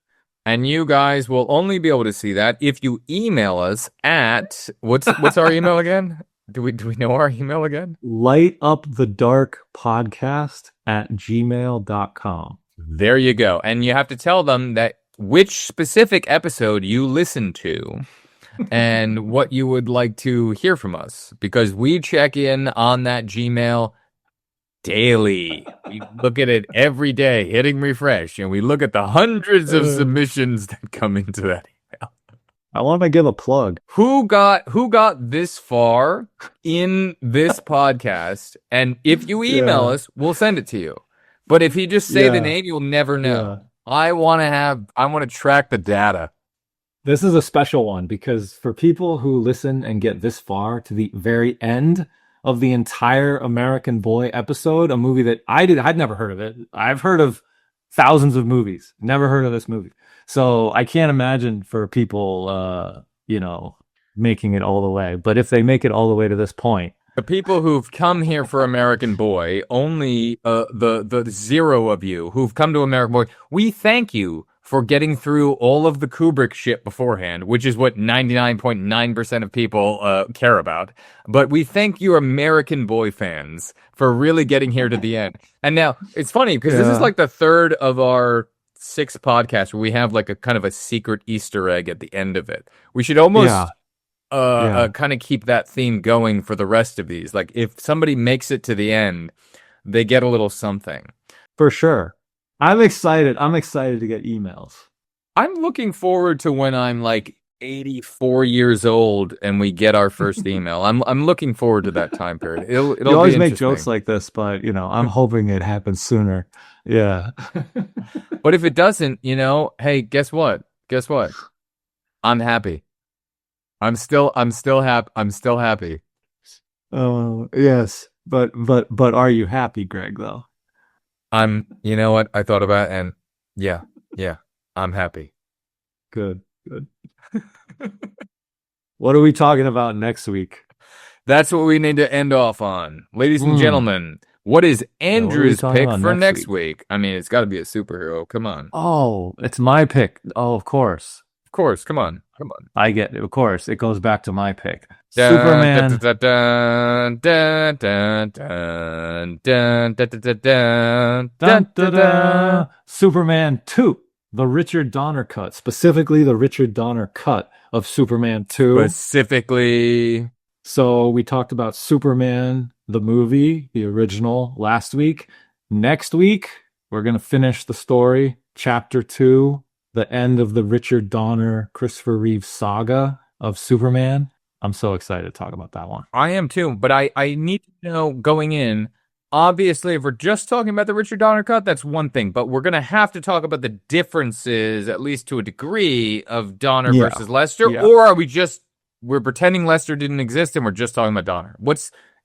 And you guys will only be able to see that if you email us at what's our email again? Do we know our email again? lightupthedarkpodcast@gmail.com. There you go. And you have to tell them that which specific episode you listened to and what you would like to hear from us, because we check in on that Gmail daily. We look at it every day, hitting refresh, and we look at the hundreds of submissions that come into that email. I want to give a plug. Who got this far in this podcast? And if you email us, we'll send it to you. But if you just say the name, you'll never know. Yeah. I want to track the data. This is a special one because for people who listen and get this far to the very end of the entire American Boy episode, a movie that I'd never heard of it. I've heard of thousands of movies, never heard of this movie. So I can't imagine for people, making it all the way. But if they make it all the way to this point, the people who've come here for American Boy, only the zero of you who've come to American Boy, we thank you for getting through all of the Kubrick shit beforehand, which is what 99.9% of people care about. But we thank you, American Boy fans, for really getting here to the end. And now, it's funny, because this is like the third of our 6 podcasts where we have like a kind of a secret Easter egg at the end of it. We should almost kind of keep that theme going for the rest of these. Like, if somebody makes it to the end, they get a little something. For sure. I'm excited. I'm excited to get emails. I'm looking forward to when I'm like 84 years old and we get our first email. I'm looking forward to that time period. It'll you always be make jokes like this, but I'm hoping it happens sooner. Yeah. But if it doesn't, hey, guess what? I'm happy. I'm still happy. I'm still happy. Oh, yes. But are you happy, Greg, though? You know what? I thought about it, and yeah, I'm happy. Good. What are we talking about next week? That's what we need to end off on. Ladies and gentlemen, what is Andrew's pick for next week? I mean, it's got to be a superhero. Come on. Oh, it's my pick. Oh, of course. Of course. Come on. I get it. Of course. It goes back to my pick. Superman. Superman 2. The Richard Donner cut. Specifically, the Richard Donner cut of Superman 2. Specifically. So we talked about Superman, the movie, the original, last week. Next week, we're going to finish the story. Chapter 2. The end of the Richard Donner, Christopher Reeve saga of Superman. I'm so excited to talk about that one. I am too, but I need to know going in, obviously, if we're just talking about the Richard Donner cut, that's one thing, but we're going to have to talk about the differences, at least to a degree, of Donner versus Lester, or are we're pretending Lester didn't exist and we're just talking about Donner?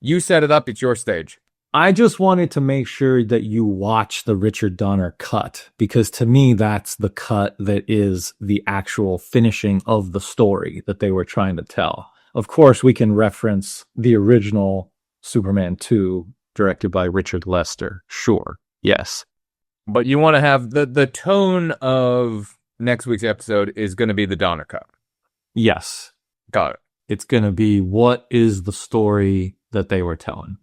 You set it up. It's your stage. I just wanted to make sure that you watch the Richard Donner cut, because to me, that's the cut that is the actual finishing of the story that they were trying to tell. Of course, we can reference the original Superman 2 directed by Richard Lester. Sure. Yes. But you want to have the tone of next week's episode is going to be the Donner cut. Yes. Got it. It's going to be what is the story that they were telling.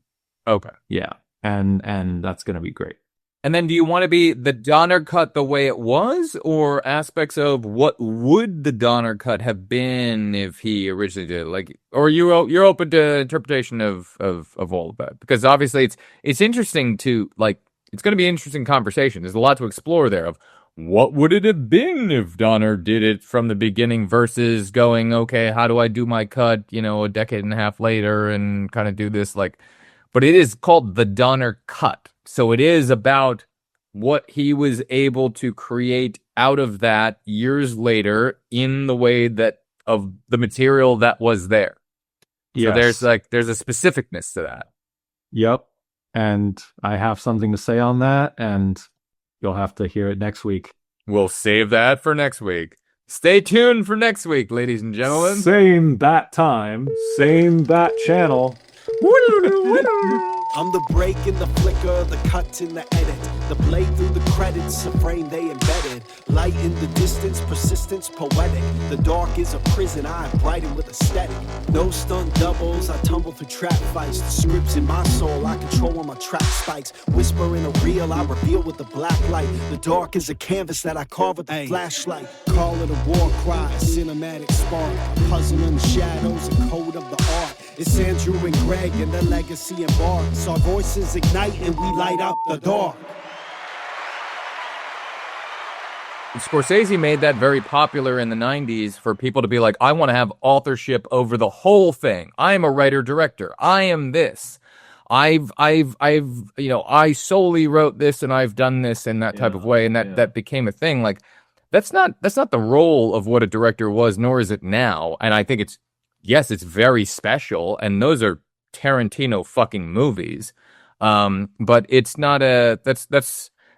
Okay. Yeah. And that's going to be great. And then do you want to be the Donner cut the way it was, or aspects of what would the Donner cut have been if he originally did it? Like, or you're open to interpretation of all of that? Because obviously it's interesting to, like, it's going to be an interesting conversation. There's a lot to explore there of what would it have been if Donner did it from the beginning versus going, okay, how do I do my cut, a decade and a half later and kind of do this, like, but it is called the Donner cut. So it is about what he was able to create out of that years later in the way that of the material that was there. Yes. So there's a specificness to that. Yep. And I have something to say on that, and you'll have to hear it next week. We'll save that for next week. Stay tuned for next week, ladies and gentlemen. Same bat time, same bat channel. I'm the break in the flicker, the cut in the edit, the blade through the credits, a frame they embedded. Light in the distance, persistence poetic. The dark is a prison, I brighten with aesthetic. No stunt doubles, I tumble through trap fights. The scripts in my soul, I control when my track spikes. Whisper in a reel, I reveal with the black light. The dark is a canvas that I carve with the flashlight. Call it a war cry, a cinematic spark. Puzzle in the shadows, a code of the art. It's Andrew and Greg and the legacy embarks. Our voices ignite and we light up the dark. Scorsese made that very popular in the 90s for people to be like, I want to have authorship over the whole thing. I am a writer-director. I am this. I solely wrote this and I've done this in that type of way. And that became a thing. Like, that's not the role of what a director was, nor is it now. And I think it's very special. And those are Tarantino fucking movies. But it's not that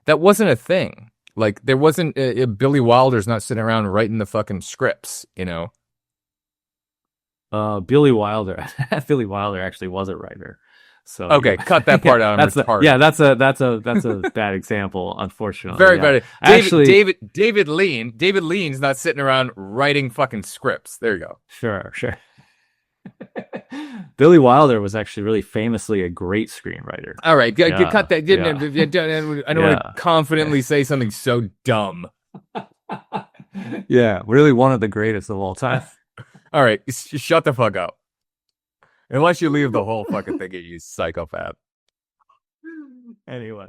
wasn't a thing. Like, there wasn't Billy Wilder's not sitting around writing the fucking scripts, Billy Wilder actually was a writer. So okay, cut that part out. That's a bad example, unfortunately. Very bad. Actually, David Lean's not sitting around writing fucking scripts. There you go. Sure. Billy Wilder was actually really famously a great screenwriter. All right, cut that. I don't want to confidently say something so dumb. Yeah, really one of the greatest of all time. All right, shut the fuck up. Unless you leave the whole fucking thing, you psychopath. Anyway,